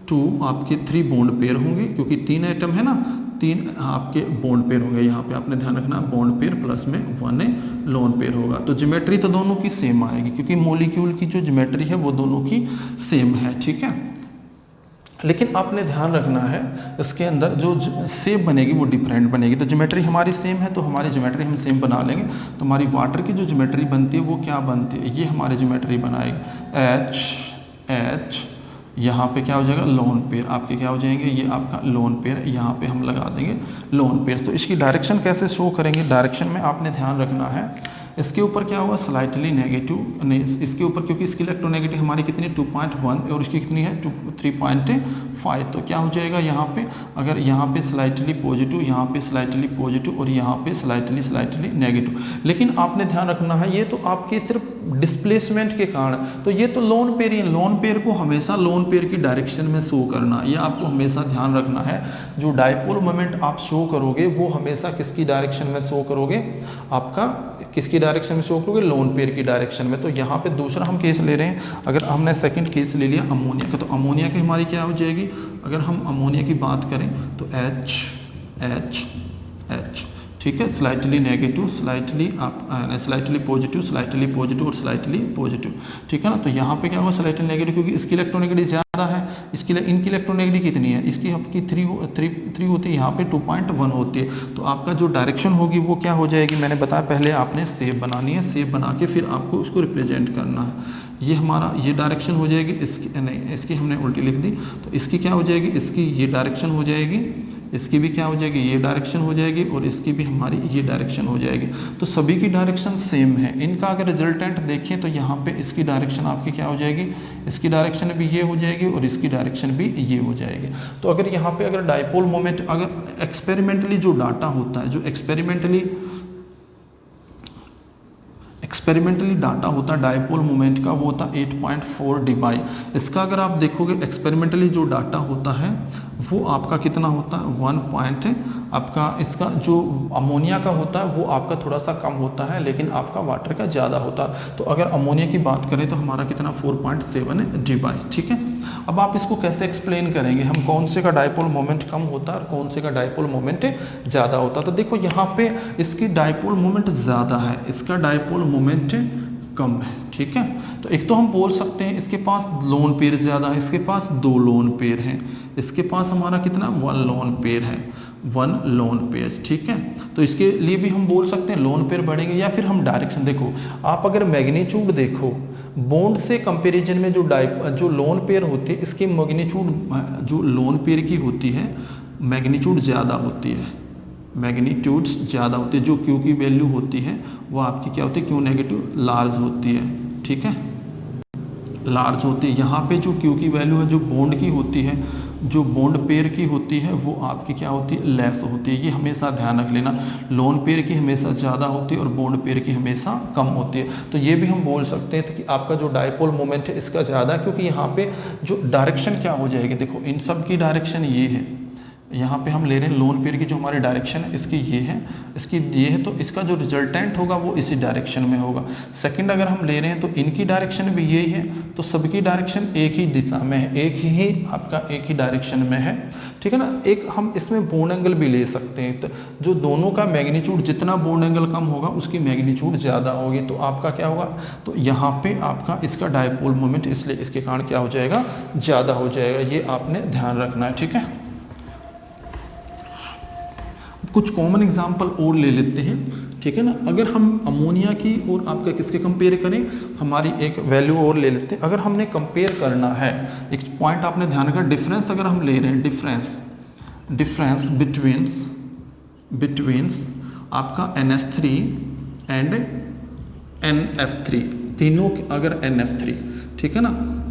2 आपके 3 बॉन्ड पेयर होंगे, क्योंकि 3 एटम है ना, 3 आपके बॉन्ड पेयर होंगे। यहाँ पे आपने ध्यान रखना बॉन्ड पेयर प्लस में 1 लोन पेयर होगा। तो ज्योमेट्री तो दोनों की सेम आएगी, क्योंकि मॉलिक्यूल की जो ज्योमेट्री है वो दोनों की सेम है, ठीक है। लेकिन आपने ध्यान रखना है इसके अंदर जो शेप बनेगी वो डिफरेंट बनेगी। तो ज्योमेट्री हमारी सेम है तो हमारी ज्योमेट्री हम सेम बना लेंगे। तो हमारी वाटर की जो ज्योमेट्री बनती है वो क्या बनती है, ये हमारी ज्योमेट्री बनाएगी H। यहाँ पे क्या हो जाएगा, लोन पेयर आपके क्या हो जाएंगे, ये आपका लोन पेयर, यहाँ पे हम लगा देंगे लोन पेयर। तो इसकी डायरेक्शन कैसे शो करेंगे, डायरेक्शन में आपने ध्यान रखना है इसके ऊपर क्या होगा, स्लाइटली नेगेटिव, नहीं इसके ऊपर, क्योंकि इसकी इलेक्ट्रोनेगेटिव हमारी कितनी 2.1 और इसकी कितनी है 3.5। तो क्या हो जाएगा यहाँ पे, अगर यहाँ पे स्लाइटली पॉजिटिव, यहाँ पे स्लाइटली पॉजिटिव और यहाँ पे स्लाइटली नेगेटिव। लेकिन आपने ध्यान रखना है ये तो आपके सिर्फ डिस्प्लेसमेंट के कारण, तो ये तो लोन पेयर ही है। लोन पेयर को हमेशा लोन पेयर की डायरेक्शन में शो करना, ये आपको हमेशा ध्यान रखना है। जो डायपोल मोमेंट आप शो करोगे वो हमेशा किसकी डायरेक्शन में शो करोगे, आपका किसकी डायरेक्शन में शो करोगे, लोन पेयर की डायरेक्शन में। तो यहाँ पे दूसरा हम केस ले रहे हैं, अगर हमने सेकंड केस ले लिया अमोनिया का, तो अमोनिया की हमारी क्या हो जाएगी, अगर हम अमोनिया की बात करें तो H, ठीक है, स्लाइटली नेगेटिव, स्लाइटली पॉजिटिव और स्लाइटली पॉजिटिव, ठीक है ना। तो यहाँ पे क्या होगा, स्लाइटली नेगेटिव, क्योंकि इसकी इलेक्ट्रोनेगेटिव ज़्यादा है, इनकी इलेक्ट्रोनेगेटिव कितनी है, इसकी आपकी 3 होती है, यहाँ पे 2.1 होती है। तो आपका जो डायरेक्शन होगी वो क्या हो जाएगी, मैंने बताया पहले आपने शेप बनानी है, शेप बना के फिर आपको उसको रिप्रेजेंट करना है। ये हमारा ये डायरेक्शन हो जाएगी, इसकी नहीं, इसकी हमने उल्टी लिख दी, तो इसकी क्या हो जाएगी, इसकी ये डायरेक्शन हो जाएगी, इसकी भी क्या हो जाएगी, ये डायरेक्शन हो जाएगी और इसकी भी हमारी ये डायरेक्शन हो जाएगी। तो सभी की डायरेक्शन सेम है। इनका अगर रिजल्टेंट देखें तो यहाँ पे इसकी डायरेक्शन आपकी क्या हो जाएगी, इसकी डायरेक्शन भी ये हो जाएगी और इसकी डायरेक्शन भी ये हो जाएगी। तो अगर यहाँ पे अगर डायपोल मोमेंट, अगर एक्सपेरिमेंटली जो डाटा होता है, जो एक्सपेरिमेंटली डाटा होता है डायपोल मोमेंट का, वो होता है 8.4 dBi। इसका अगर आप देखोगे एक्सपेरिमेंटली जो डाटा होता है वो आपका कितना होता है 1 आपका इसका जो अमोनिया का होता है वो आपका थोड़ा सा कम होता है, लेकिन आपका वाटर का ज़्यादा होता है। तो अगर अमोनिया की बात करें तो हमारा कितना 4.7 dBi, ठीक है। अब आप इसको कैसे एक्सप्लेन करेंगे, हम कौन से का डायपोल मोमेंट कम होता है और कौन से का डायपोल मोमेंट ज़्यादा होता है। तो देखो यहाँ पे इसकी डायपोल मोमेंट ज़्यादा है, इसका डायपोल मोमेंट कम है, ठीक है। तो एक तो हम बोल सकते हैं इसके पास लोन पेयर ज़्यादा है, इसके पास 2 लोन पेयर हैं, इसके पास हमारा कितना 1 लोन पेयर है, 1 लोन पेयर, ठीक है। तो इसके लिए भी हम बोल सकते हैं लोन पेयर बढ़ेंगे, या फिर हम डायरेक्शन, देखो आप अगर मैग्नीट्यूड देखो, बॉन्ड से कंपैरिजन में जो लोन पेयर होती है इसकी मैग्नीट्यूड जो लोन पेयर की होती है मैग्नीट्यूड ज़्यादा होती है, मैग्नीट्यूड्स ज़्यादा होती है। जो क्यू की वैल्यू होती है वो आपकी क्या होती है, क्यू नेगेटिव लार्ज होती है, ठीक है, लार्ज होती है। यहाँ पे जो क्यू की वैल्यू है जो बॉन्ड की होती है, जो बॉन्ड पेयर की होती है वो आपकी क्या होती है, लेस होती है। ये हमेशा ध्यान रख लेना, लोन पेयर की हमेशा ज़्यादा होती है और बॉन्ड पेयर की हमेशा कम होती है। तो ये भी हम बोल सकते हैं कि आपका जो डायपोल मोमेंट है इसका ज़्यादा है, क्योंकि यहाँ पे जो डायरेक्शन क्या हो जाएगी, देखो इन सब की डायरेक्शन ये है, यहाँ पे हम ले रहे हैं लोन पेयर की जो हमारी डायरेक्शन है इसकी ये है, इसकी ये है, तो इसका जो रिजल्टेंट होगा वो इसी डायरेक्शन में होगा। सेकंड अगर हम ले रहे हैं तो इनकी डायरेक्शन भी यही है, तो सबकी डायरेक्शन एक ही दिशा में है, एक ही आपका एक ही डायरेक्शन में है, ठीक है ना। एक हम इसमें बॉन्ड एंगल भी ले सकते हैं, तो जो दोनों का मैग्नीट्यूड जितना बॉन्ड एंगल कम होगा उसकी मैग्नीट्यूड ज़्यादा होगी, तो आपका क्या होगा, तो यहाँ पे आपका इसका डायपोल मोमेंट इसलिए इसके कारण क्या हो जाएगा, ज़्यादा हो जाएगा। ये आपने ध्यान रखना है, ठीक है। कुछ कॉमन एग्जांपल और ले लेते हैं, ठीक है ना। अगर हम अमोनिया की और आपका किसके कंपेयर करें, हमारी एक वैल्यू और ले लेते हैं। अगर हमने कंपेयर करना है, एक पॉइंट आपने ध्यान रखना, डिफरेंस अगर हम ले रहे हैं, डिफरेंस बिटवीन्स आपका NH3 एंड NF3, तीनों अगर NF3, ठीक है ना,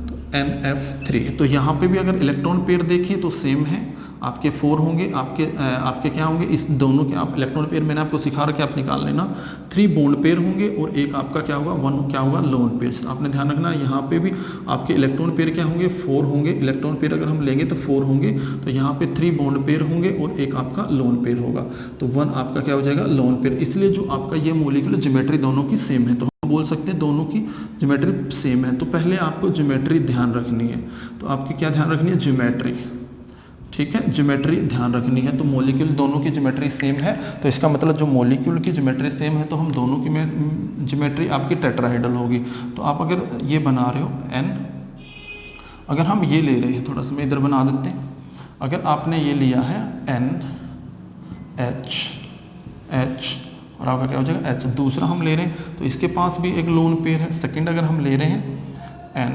तो NF3, तो यहाँ पे भी अगर इलेक्ट्रॉन पेयर देखें तो सेम है, आपके 4 होंगे, आपके क्या होंगे, इस दोनों के आप इलेक्ट्रॉन पेयर मैंने आपको सिखा रखा है, आप निकाल लेना। 3 बॉन्ड पेयर होंगे और एक आपका क्या होगा, 1 क्या होगा, लोन पेयर। आपने ध्यान रखना यहाँ पे भी आपके इलेक्ट्रॉन पेयर क्या होंगे, 4 होंगे, इलेक्ट्रॉन पेयर अगर हम लेंगे तो 4 होंगे, तो यहाँ पे 3 बॉन्ड पेयर होंगे और एक आपका लोन पेयर होगा, तो 1 आपका क्या हो जाएगा, लोन पेयर। इसलिए जो आपका ये मॉलिक्यूलर ज्योमेट्री दोनों की सेम है, तो हम बोल सकते हैं दोनों की ज्योमेट्री सेम है। तो पहले आपको ज्योमेट्री ध्यान रखनी है, तो आपकी क्या ध्यान रखनी है, ज्योमेट्री, ठीक है, ज्योमेट्री ध्यान रखनी है। तो मॉलिक्यूल दोनों की ज्योमेट्री सेम है, तो इसका मतलब जो मॉलिक्यूल की ज्योमेट्री सेम है तो हम दोनों की ज्योमेट्री आपकी टेट्राहेड्रल होगी। तो आप अगर ये बना रहे हो n, अगर हम ये ले रहे हैं, थोड़ा सा मैं इधर बना देते हैं, अगर आपने ये लिया है n h और आपका क्या हो जाएगा h, दूसरा हम ले रहे हैं तो इसके पास भी एक लोन पेयर है। सेकंड अगर हम ले रहे हैं n,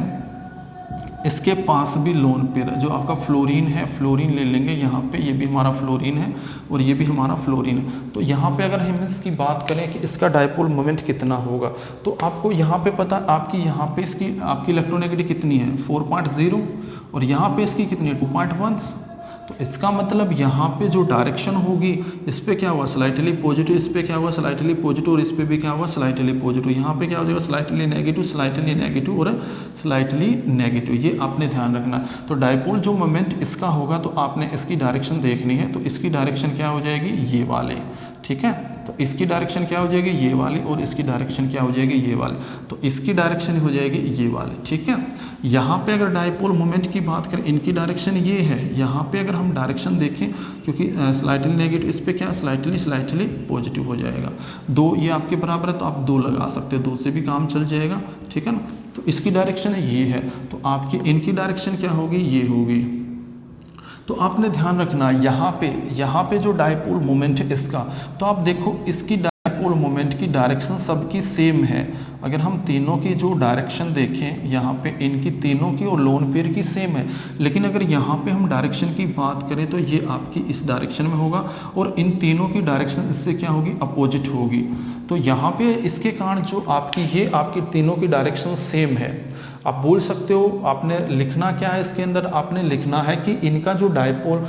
इसके पास भी लोन पेयर, जो आपका फ्लोरीन है, फ्लोरीन ले लेंगे यहाँ पे, ये भी हमारा फ्लोरीन है और ये भी हमारा फ्लोरीन है। तो यहाँ पे अगर हम इसकी बात करें कि इसका डायपोल मोमेंट कितना होगा, तो आपको यहाँ पे पता, आपकी यहाँ पे इसकी आपकी इलेक्ट्रोनेगेटिविटी कितनी है, 4.0, और यहाँ पे इसकी कितनी है, 2.1। तो इसका मतलब यहाँ पे जो डायरेक्शन होगी, इस पे क्या हुआ, स्लाइटली पॉजिटिव, इस पे क्या हुआ, स्लाइटली पॉजिटिव, और इस पे भी क्या हुआ, स्लाइटली पॉजिटिव। यहाँ पे क्या हो जाएगा, स्लाइटली नेगेटिव और स्लाइटली नेगेटिव, ये आपने ध्यान रखना। तो डायपोल जो मोमेंट इसका होगा, तो आपने इसकी डायरेक्शन देखनी है, तो इसकी डायरेक्शन क्या हो जाएगी, ये वाले, ठीक है। तो इसकी डायरेक्शन क्या हो जाएगी, ये वाली, और इसकी डायरेक्शन क्या हो जाएगी, ये वाली, तो इसकी डायरेक्शन हो जाएगी ये वाली, ठीक है। यहाँ पे अगर डायपोल मोमेंट की बात करें, इनकी डायरेक्शन ये है, यहाँ पे अगर हम डायरेक्शन देखें, क्योंकि स्लाइटली नेगेटिव, इस पे क्या स्लाइटली पॉजिटिव हो जाएगा। 2 ये आपके बराबर है तो आप 2 लगा सकते हैं, 2 से भी काम चल जाएगा, ठीक है ना। तो इसकी डायरेक्शन ये है, तो आपकी इनकी डायरेक्शन क्या होगी, ये होगी। तो आपने ध्यान रखना यहाँ पे जो डायपोल मोमेंट है इसका, तो आप देखो इसकी डायपोल मोमेंट की डायरेक्शन सबकी सेम है। अगर हम तीनों की जो डायरेक्शन देखें, यहाँ पे इनकी तीनों की और लोन पेयर की सेम है, लेकिन अगर यहाँ पे हम डायरेक्शन की बात करें तो ये आपकी इस डायरेक्शन में होगा और इन तीनों की डायरेक्शन इससे क्या होगी, अपोजिट होगी। तो यहाँ पे इसके कारण जो आपकी तीनों की डायरेक्शन सेम है। आप बोल सकते हो, आपने लिखना क्या है इसके अंदर, आपने लिखना है कि इनका जो डायपोल,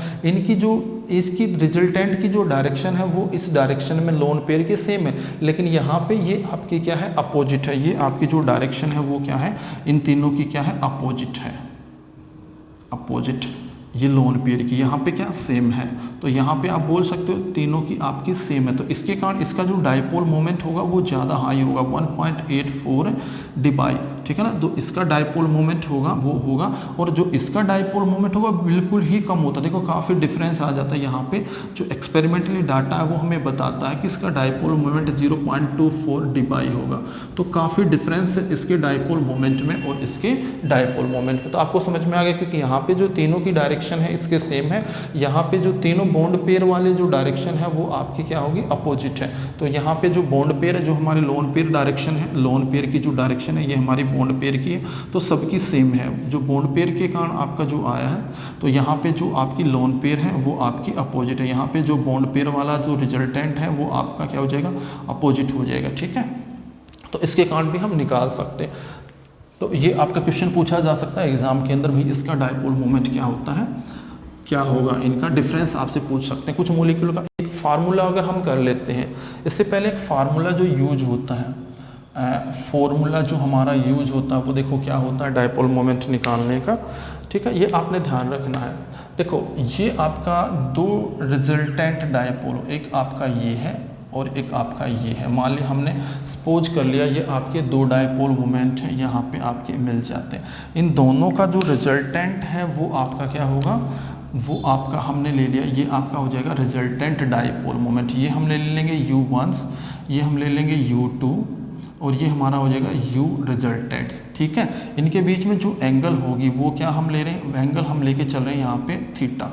इसकी रिजल्टेंट की जो डायरेक्शन है वो इस डायरेक्शन में लोन पेयर के सेम है, लेकिन यहाँ पे ये आपकी क्या है, अपोजिट है। ये आपकी जो डायरेक्शन है वो क्या है, इन तीनों की क्या है, अपोजिट है, अपोजिट, ये लोन पेयर की यहाँ पे क्या सेम है। तो यहाँ पे आप बोल सकते हो तीनों की आपकी सेम है, तो इसके कारण इसका जो डायपोल मोमेंट होगा वो ज़्यादा हाई होगा, 1.84 डिबाई, ठीक है ना। तो इसका डायपोल मोमेंट होगा वो होगा, और जो इसका डायपोल मोमेंट होगा बिल्कुल ही कम होता है। देखो काफ़ी डिफरेंस आ जाता है, यहाँ पे जो एक्सपेरिमेंटली डाटा है वो हमें बताता है कि इसका डायपोल मोमेंट 0.24 डिबाई होगा। तो काफ़ी डिफरेंस है इसके डायपोल मोमेंट में और इसके डायपोल मोमेंट में। तो आपको समझ में आ गया, क्योंकि यहाँ पे जो तीनों की डायरेक्शन है इसके सेम है, यहाँ पे जो तीनों बॉन्ड पेयर वाले जो डायरेक्शन है वो आपकी क्या होगी, अपोजिट है। तो यहाँ पे जो बॉन्ड पेयर है, जो हमारे लोन पेयर डायरेक्शन है, लोन पेयर की जो डायरेक्शन है ये हमारी बॉन्ड पेयर की है तो सबकी सेम है। जो बॉन्ड पेयर के कारण आपका जो आया है तो यहाँ पे जो आपकी लोन पेयर है वो आपकी अपोजिट है। यहाँ पे जो बॉन्ड पेयर वाला जो रिजल्टेंट है वो आपका क्या हो जाएगा, अपोजिट हो जाएगा। ठीक है, तो इसके कारण भी हम निकाल सकते हैं। तो ये आपका क्वेश्चन पूछा जा सकता है एग्जाम के अंदर भी, इसका डायपोल मोमेंट क्या होता है, क्या होगा, इनका डिफरेंस आपसे पूछ सकते हैं। कुछ मॉलिक्यूल का एक फार्मूला अगर हम कर लेते हैं, इससे पहले एक फार्मूला जो यूज होता है, फॉर्मूला जो हमारा यूज होता है वो देखो क्या होता है डायपोल मोमेंट निकालने का। ठीक है, ये आपने ध्यान रखना है। देखो ये आपका दो रिजल्टेंट डायपोल, एक आपका ये है और एक आपका ये है। मान लिया हमने सपोज कर लिया ये आपके दो डायपोल मोमेंट हैं, यहाँ पे आपके मिल जाते हैं। इन दोनों का जो रिजल्टेंट है वो आपका क्या होगा, वो आपका हमने ले लिया, ये आपका हो जाएगा रिजल्टेंट डायपोल मोमेंट। ये हम ले लेंगे U1, ये हम ले लेंगे U2 और ये हमारा हो जाएगा U रिजल्टेंट्स। ठीक है, इनके बीच में जो एंगल होगी वो क्या हम ले रहे हैं, एंगल हम लेके चल रहे हैं यहाँ पे थीटा।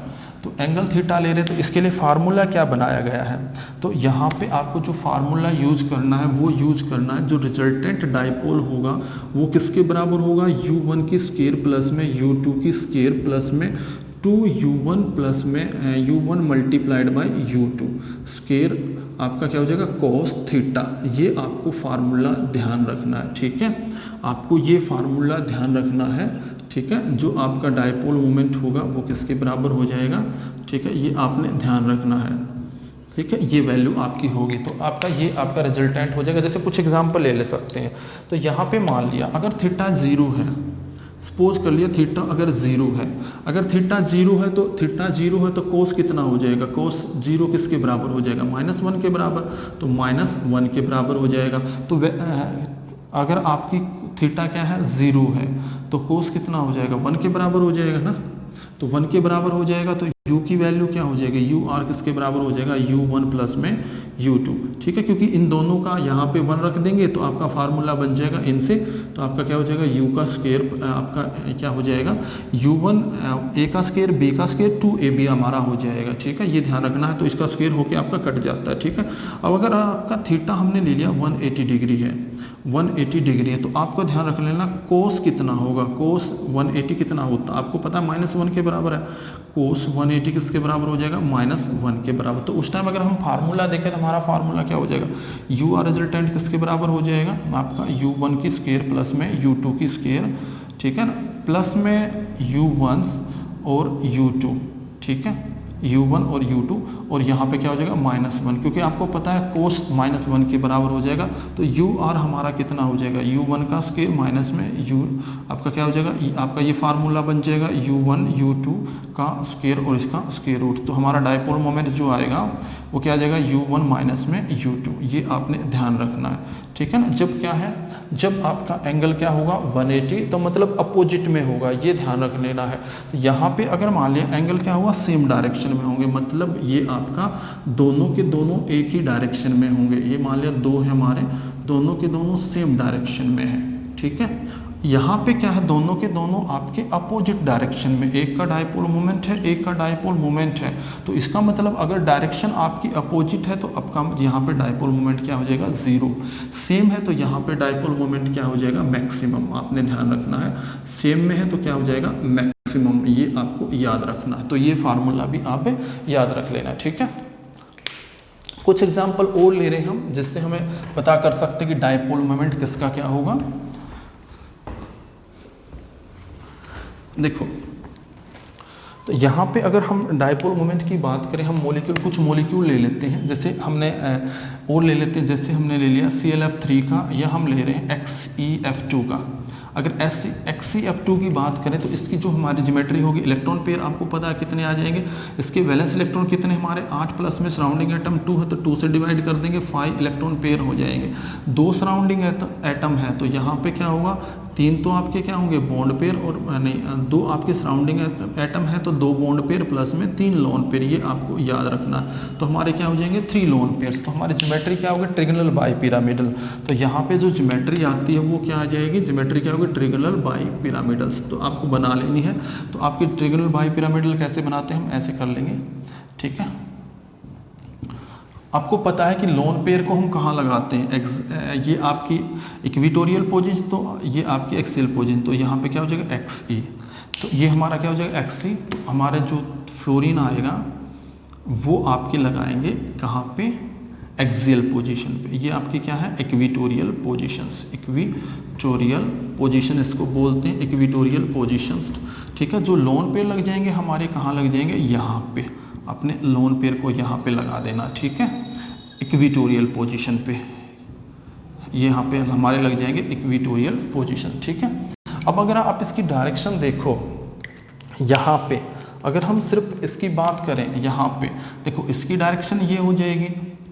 तो एंगल थीटा ले रहे हैं, तो इसके लिए फार्मूला क्या बनाया गया है, तो यहाँ पे आपको जो फार्मूला यूज करना है वो यूज करना है, जो रिजल्टेंट डायपोल होगा वो किसके बराबर होगा, U1 की स्क्वायर प्लस में U2 की स्क्वायर प्लस में 2U1 प्लस में U1 multiplied by U2 square आपका क्या हो जाएगा cos थीटा। ये आपको फार्मूला ध्यान रखना है। ठीक है, आपको ये फार्मूला ध्यान रखना है। ठीक है, जो आपका डायपोल मोमेंट होगा वो किसके बराबर हो जाएगा। ठीक है, ये आपने ध्यान रखना है। ठीक है, ये वैल्यू आपकी होगी तो आपका ये आपका रिजल्टेंट हो जाएगा। जैसे कुछ एग्जांपल ले सकते हैं, तो यहाँ पे मान लिया अगर थीटा 0 है, सपोज कर लिया थीटा अगर 0 है, अगर थीटा 0 है तो थीटा 0 है तो कोस कितना हो जाएगा, कोस 0 किसके बराबर हो जाएगा, -1 के बराबर, तो -1 के बराबर हो जाएगा। तो अगर आपकी थीटा क्या है 0 है तो कोस कितना हो जाएगा, 1 के बराबर हो जाएगा ना। तो 1 के बराबर हो जाएगा तो u की वैल्यू क्या हो जाएगी, ur किसके बराबर हो जाएगा, U1 प्लस में U2। ठीक है, क्योंकि इन दोनों का यहाँ पे 1 रख देंगे तो आपका फार्मूला बन जाएगा इनसे, तो आपका क्या हो जाएगा u का स्क्वायर आपका क्या हो जाएगा U1 a का स्क्वायर b का स्क्वायर 2ab हमारा हो जाएगा। ठीक है, ये ध्यान रखना है। तो इसका स्क्वायर होके आपका कट जाता है। ठीक है, अब अगर आपका थीटा हमने ले लिया 180 डिग्री है, 180 डिग्री है, तो आपको ध्यान रख लेना कोस कितना होगा, कोस 180 कितना होता है आपको पता है, -1 के बराबर है। कोस 180 किसके बराबर हो जाएगा, -1 के बराबर। तो उस टाइम अगर हम फार्मूला देखें तो हमारा फार्मूला क्या हो जाएगा, U रिजल्टेंट किसके बराबर हो जाएगा आपका U1 की स्क्वायर प्लस में U2 की स्क्वायर। ठीक है ना, प्लस में U1 और U2। ठीक है, U1 और U2 और यहाँ पे क्या हो जाएगा -1, क्योंकि आपको पता है कोस -1 के बराबर हो जाएगा। तो UR हमारा कितना हो जाएगा, U1 का स्क्वायर माइनस में U आपका क्या हो जाएगा, आपका ये फार्मूला बन जाएगा U1 U2 का स्क्वायर और इसका स्क्वायर रूट। तो हमारा डायपोल मोमेंट जो आएगा वो क्या आ जाएगा U1 माइनस में U2। ये आपने ध्यान रखना है। ठीक है ना, जब क्या है, जब आपका एंगल क्या होगा 180 तो मतलब अपोजिट में होगा, ये ध्यान रख लेना है। तो यहाँ पे अगर मान लिया एंगल क्या हुआ सेम डायरेक्शन में होंगे, मतलब ये आपका दोनों के दोनों एक ही डायरेक्शन में होंगे। ये मान लिया 2 है हमारे, दोनों के दोनों सेम डायरेक्शन में है। ठीक है, यहाँ पे क्या है, दोनों के दोनों आपके अपोजिट डायरेक्शन में, एक का डायपोल मोमेंट है एक का डायपोल मोमेंट है। तो इसका मतलब अगर डायरेक्शन आपकी अपोजिट है तो आपका यहाँ पे डायपोल मोमेंट क्या हो जाएगा 0। सेम है तो यहाँ पे डायपोल मोमेंट क्या हो जाएगा मैक्सिमम। आपने ध्यान रखना है, सेम में है तो क्या हो जाएगा मैक्सिमम, ये आपको याद रखना है। तो ये फार्मूला भी आप याद रख लेना। ठीक है, कुछ एग्जाम्पल और ले रहे हैं हम जिससे हमें पता कर सकते हैं कि डायपोल मोमेंट किसका क्या होगा। देखो, तो यहाँ पे अगर हम डायपोल मोमेंट की बात करें, हम मॉलिक्यूल कुछ मॉलिक्यूल ले लेते हैं, जैसे हमने और ले लेते हैं, जैसे हमने ले लिया ClF3 का, या हम ले रहे हैं XeF2 का। अगर XeF2 की बात करें तो इसकी जो हमारी ज्योमेट्री होगी, इलेक्ट्रॉन पेयर आपको पता है कितने आ जाएंगे, इसके वैलेंस इलेक्ट्रॉन कितने हमारे 8 प्लस में सराउंडिंग एटम 2 है तो 2 से डिवाइड कर देंगे, 5 इलेक्ट्रॉन पेयर हो जाएंगे। 2 सराउंडिंग एटम है तो यहाँ पे क्या होगा, 3 तो आपके क्या होंगे बॉन्ड पेयर, और नहीं 2 आपके सराउंडिंग एटम है तो 2 बॉन्ड पेयर प्लस में 3 लोन पेयर, ये आपको याद रखना है। तो हमारे क्या हो जाएंगे 3 लोन पेयर्स। तो हमारी ज्योमेट्री क्या होगी ट्रिगोनल बाई पिरामिडल। तो यहाँ पे जो ज्योमेट्री आती है वो क्या आ जाएगी, ज्योमेट्री क्या होगी ट्रिगोनल बाई पिरामिडल्स। तो आपको बना लेनी है। तो आपकी ट्रिगोनल बाई पिरामिडल कैसे बनाते हैं, हम ऐसे कर लेंगे। ठीक है, आपको पता है कि लोन पेयर को हम कहाँ लगाते हैं, ये आपकी इक्विटोरियल पोजीशन, तो ये आपकी एक्सियल पोजीशन, तो यहाँ पे क्या हो जाएगा एक्स ई, तो ये हमारा क्या हो जाएगा एक्स ई। तो हमारे जो फ्लोरीन आएगा वो आपके लगाएंगे कहाँ पे, एक्सियल पोजीशन पे। ये आपकी क्या है इक्विटोरियल पोजीशंस, इक्विटोरियल पोजीशन इसको बोलते हैं, इक्विटोरियल पोजीशंस। ठीक है, जो लोन पेयर लग जाएंगे हमारे कहाँ लग जाएंगे, यहाँ पे, अपने लोन पेयर को यहाँ पे लगा देना। ठीक है, इक्विटोरियल पोजीशन पे, यहाँ पे हमारे लग जाएंगे इक्विटोरियल पोजीशन। ठीक है, अब अगर आप इसकी डायरेक्शन देखो, यहाँ पे अगर हम सिर्फ इसकी बात करें, यहाँ पे देखो इसकी डायरेक्शन ये हो जाएगी,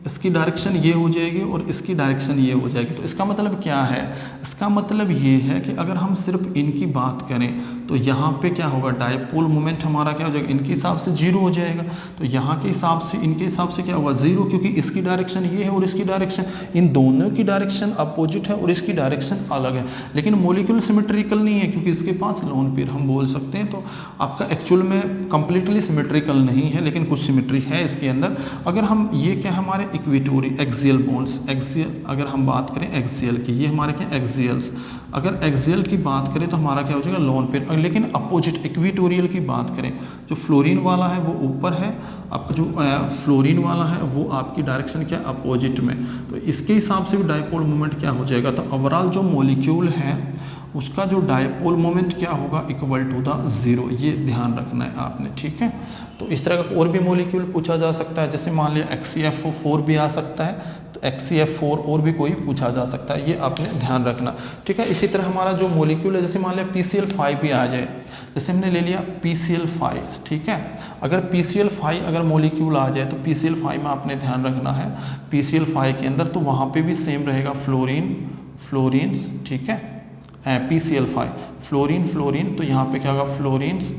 इसकी डायरेक्शन ये हो जाएगी और इसकी डायरेक्शन ये हो जाएगी। तो इसका मतलब क्या है, इसका मतलब ये है कि अगर हम सिर्फ इनकी बात करें तो यहाँ पे क्या होगा, डायपोल मोमेंट हमारा क्या हो जाएगा, इनके हिसाब से जीरो हो जाएगा। तो यहाँ के हिसाब से, इनके हिसाब से क्या होगा जीरो, क्योंकि इसकी डायरेक्शन ये है और इसकी डायरेक्शन, इन दोनों की डायरेक्शन अपोजिट है और इसकी डायरेक्शन अलग है। लेकिन मॉलिक्यूल सिमेट्रिकल नहीं है क्योंकि इसके पास लोन पेयर हम बोल सकते हैं। तो आपका एक्चुअल में कंप्लीटली सिमेट्रिकल नहीं है, लेकिन कुछ सिमेट्री है इसके अंदर। अगर हम ये क्या हमारे इक्विटोरियल एक्सियल बॉन्ड्स, एक्सियल अगर हम बात करें एक्सियल की, ये हमारे क्या एक्सियल्स, अगर एक्सियल की बात करें तो हमारा क्या हो जाएगा लोन पेयर। लेकिन अपोजिट इक्विटोरियल की बात करें, जो फ्लोरीन वाला है वो ऊपर है, आपका जो फ्लोरीन वाला है वो आपकी डायरेक्शन क्या अपोजिट में, तो इसके हिसाब से भी डायपोल मोमेंट क्या हो जाएगा। तो ओवरऑल जो मॉलिक्यूल है उसका जो डायपोल मोमेंट क्या होगा, इक्वल टू द जीरो, ये ध्यान रखना है आपने। ठीक है, तो इस तरह का और भी मॉलिक्यूल पूछा जा सकता है, जैसे मान लिया XCFO4 भी आ सकता है, तो XCF4 और भी कोई पूछा जा सकता है, ये आपने ध्यान रखना। ठीक है, इसी तरह हमारा जो मॉलिक्यूल है, जैसे मान लिया PCl5 भी आ जाए, जैसे हमने ले लिया PCl5, ठीक है, अगर PCl5 अगर मॉलिक्यूल आ जाए तो PCl5 में आपने ध्यान रखना है, PCl5 के अंदर तो वहाँ पे भी सेम रहेगा फ्लोरीन्स, ठीक है, PCl5 फ्लोरीन, तो यहाँ पे क्या होगा फ्लोरीन्स,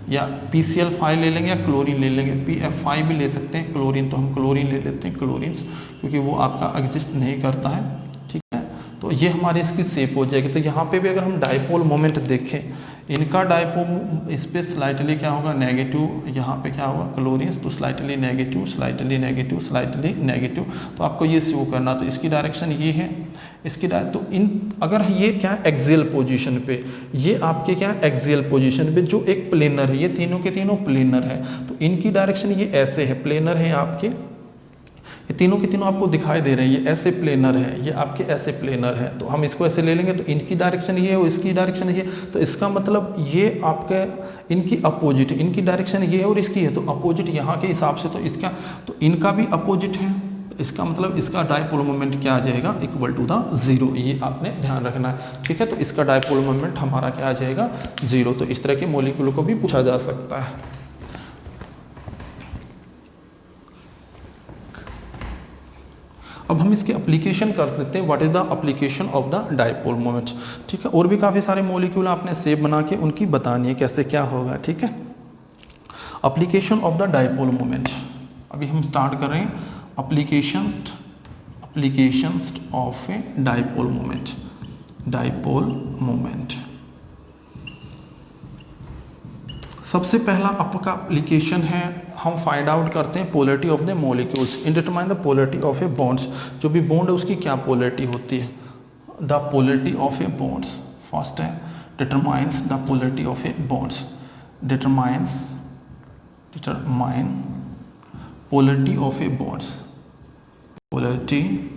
या PCl5 ले लेंगे या क्लोरीन ले लेंगे, PF5 भी ले सकते हैं, क्लोरीन, तो हम क्लोरीन ले लेते हैं क्लोरीन्स, क्योंकि वो आपका एग्जिस्ट नहीं करता है। ठीक है, तो ये हमारी इसकी शेप हो जाएगी। तो यहाँ पे भी अगर हम डायपोल मोमेंट देखें, इनका डायपोल इस पर स्लाइटली क्या होगा नेगेटिव, यहाँ पे क्या होगा क्लोरीन्स, तो स्लाइटली नेगेटिव, तो आपको ये शो करना। तो इसकी डायरेक्शन ये है, इसकी तो इन अगर ये क्या एक्सियल पोजीशन पे, ये आपके क्या एक्सियल पोजीशन पे जो एक प्लेनर है, ये तीनों के तीनों प्लेनर है, तो इनकी डायरेक्शन ये ऐसे है, प्लेनर है आपके, ये तीनों के तीनों आपको दिखाई दे रहे हैं, ये ऐसे प्लेनर है, ये आपके ऐसे प्लेनर है, तो हम इसको ऐसे ले लेंगे, तो इनकी डायरेक्शन ये और इसकी डायरेक्शन ये, तो इसका मतलब ये आपके इनकी अपोजिट, इनकी डायरेक्शन ये है और इसकी है, तो अपोजिट यहाँ के हिसाब से, तो इसका तो इनका भी अपोजिट है, इसका मतलब इसका डायपोल मोमेंट क्या आ जाएगा, इक्वल टू द जीरो, ये आपने ध्यान रखना है। ठीक है, तो इसका डायपोल मोमेंट हमारा क्या आ जाएगा जीरो। तो इस तरह के मॉलिक्यूल को भी पूछा जा सकता है। अब हम इसकी एप्लीकेशन कर सकते हैं, what is the application of the dipole moment. ठीक है, और भी काफ़ी सारे मॉलिक्यूल आपने सेव बना के उनकी बतानी है कैसे क्या होगा। ठीक है, application of the dipole moment, अभी हम स्टार्ट कर रहे हैं applications of a dipole moment। सबसे पहला आपका एप्लीकेशन है, हम फाइंड आउट करते हैं polarity of the molecules in determine the polarity of a bonds. जो भी बॉन्ड है उसकी क्या पोलैरिटी होती है, the polarity of a bonds. First है determines the polarity of a bonds, determine polarity of a bonds, polarity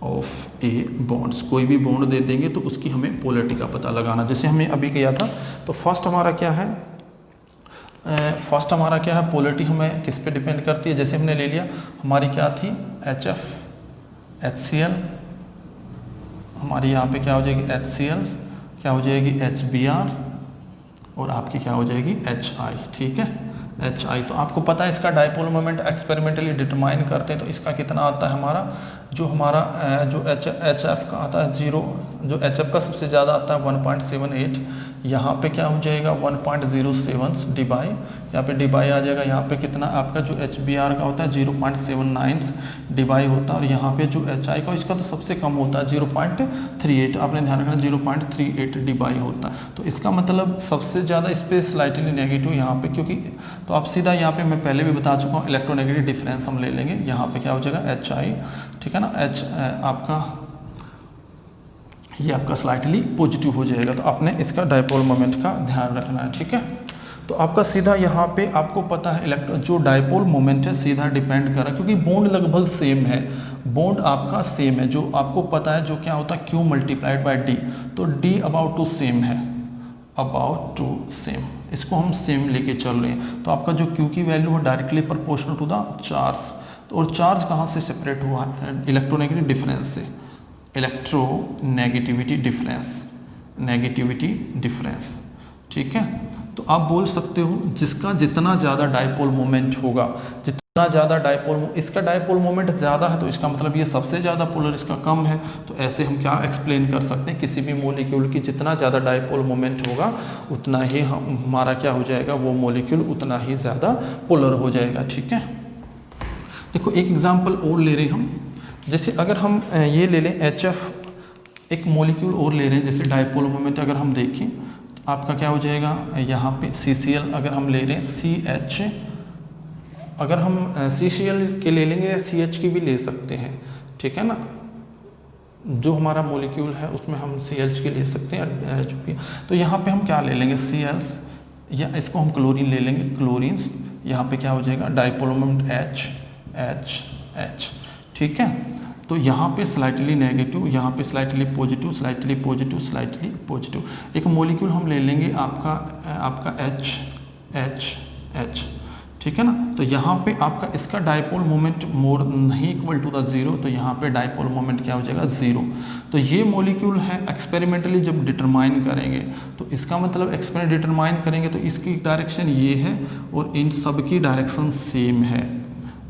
of a bonds. कोई भी बॉन्ड दे देंगे तो उसकी हमें पोलैरिटी का पता लगाना। जैसे हमने अभी किया था, तो फर्स्ट हमारा क्या है, पोलैरिटी हमें किस पे डिपेंड करती है। जैसे हमने ले लिया, हमारी क्या थी HF HCl, हमारी यहाँ पे क्या हो जाएगी HCl, क्या हो जाएगी HBr, और आपकी क्या हो जाएगी HI। ठीक है, HI। तो आपको पता है इसका डायपोल मोमेंट एक्सपेरिमेंटली डिटरमाइन करते हैं, तो इसका कितना आता है हमारा, जो HF का आता है 0, जो HF का सबसे ज़्यादा आता है 1.78, यहाँ पे क्या हो जाएगा 1.07 डिबाई, यहाँ पे डिबाई आ जाएगा, यहाँ पे कितना आपका जो HBr का होता है 0.79 डिबाई होता है, और यहाँ पे जो HI का इसका तो सबसे कम होता है 0.38, आपने ध्यान रखना 0.38 डिबाई होता है। तो इसका मतलब सबसे ज़्यादा इस पर स्लाइटली नेगेटिव यहाँ पे, क्योंकि तो आप सीधा यहाँ पे मैं पहले भी बता चुका हूँ इलेक्ट्रोनेगेटिव डिफरेंस हम ले लेंगे, यहाँ पे क्या हो जाएगा HI, ठीक है ना, आपका ये आपका स्लाइटली पॉजिटिव हो जाएगा। तो आपने इसका डायपोल मोमेंट का ध्यान रखना है, ठीक है। तो आपका सीधा यहाँ पे आपको पता है जो डायपोल मोमेंट है सीधा डिपेंड कर रहा है, क्योंकि बॉन्ड लगभग सेम है, बॉन्ड आपका सेम है, जो आपको पता है जो क्या होता है Q मल्टीप्लाइड बाय D, तो D अबाउट टू सेम है, अबाउट टू सेम, इसको हम सेम लेके चल रहे हैं। तो आपका जो Q की वैल्यू है directly proportional to the charge, और चार्ज कहाँ से सेपरेट हुआ है, इलेक्ट्रोनेगेटिव डिफरेंस से, इलेक्ट्रोनेगेटिविटी डिफरेंस, नेगेटिविटी डिफरेंस, ठीक है। तो आप बोल सकते हो जिसका जितना ज़्यादा डायपोल मोमेंट होगा, जितना ज़्यादा डायपोल, इसका डायपोल मोमेंट ज़्यादा है तो इसका मतलब ये सबसे ज़्यादा पोलर, इसका कम है। तो ऐसे हम क्या एक्सप्लेन कर सकते हैं, किसी भी मॉलिक्यूल की जितना ज़्यादा डायपोल मोमेंट होगा उतना ही हमारा क्या हो जाएगा, वो मॉलिक्यूल उतना ही ज़्यादा पोलर हो जाएगा, ठीक है। देखो एक एग्जाम्पल और ले रहे हैं हम, जैसे अगर हम ये ले लें HF, एक मॉलिक्यूल और ले रहे हैं, जैसे डायपोल मोमेंट अगर हम देखें तो आपका क्या हो जाएगा, यहाँ पे CCl अगर हम ले रहे हैं CH, अगर हम CCl के ले लेंगे या CH की भी ले सकते हैं, ठीक है ना, जो हमारा मॉलिक्यूल है उसमें हम CH के ले सकते हैं जो भी। तो यहाँ पे हम क्या ले लेंगे Cls, या इसको हम क्लोरीन ले लेंगे, क्लोरीन्स, यहाँ पे क्या हो जाएगा डायपोल मोमेंट H, ठीक है। तो यहाँ पे स्लाइटली नेगेटिव, यहाँ पे slightly positive, slightly positive, slightly positive. एक मॉलिक्यूल हम ले लेंगे आपका H, ठीक है ना। तो यहाँ पे आपका इसका डायपोल मोमेंट मोर नहीं इक्वल टू द जीरो, तो यहाँ पे डायपोल मोमेंट क्या हो जाएगा, जीरो। तो ये मॉलिक्यूल है, एक्सपेरिमेंटली जब डिटरमाइन करेंगे तो इसका मतलब एक्सपेरिमेंट डिटरमाइन करेंगे तो इसकी डायरेक्शन ये है और इन सब की डायरेक्शन सेम है।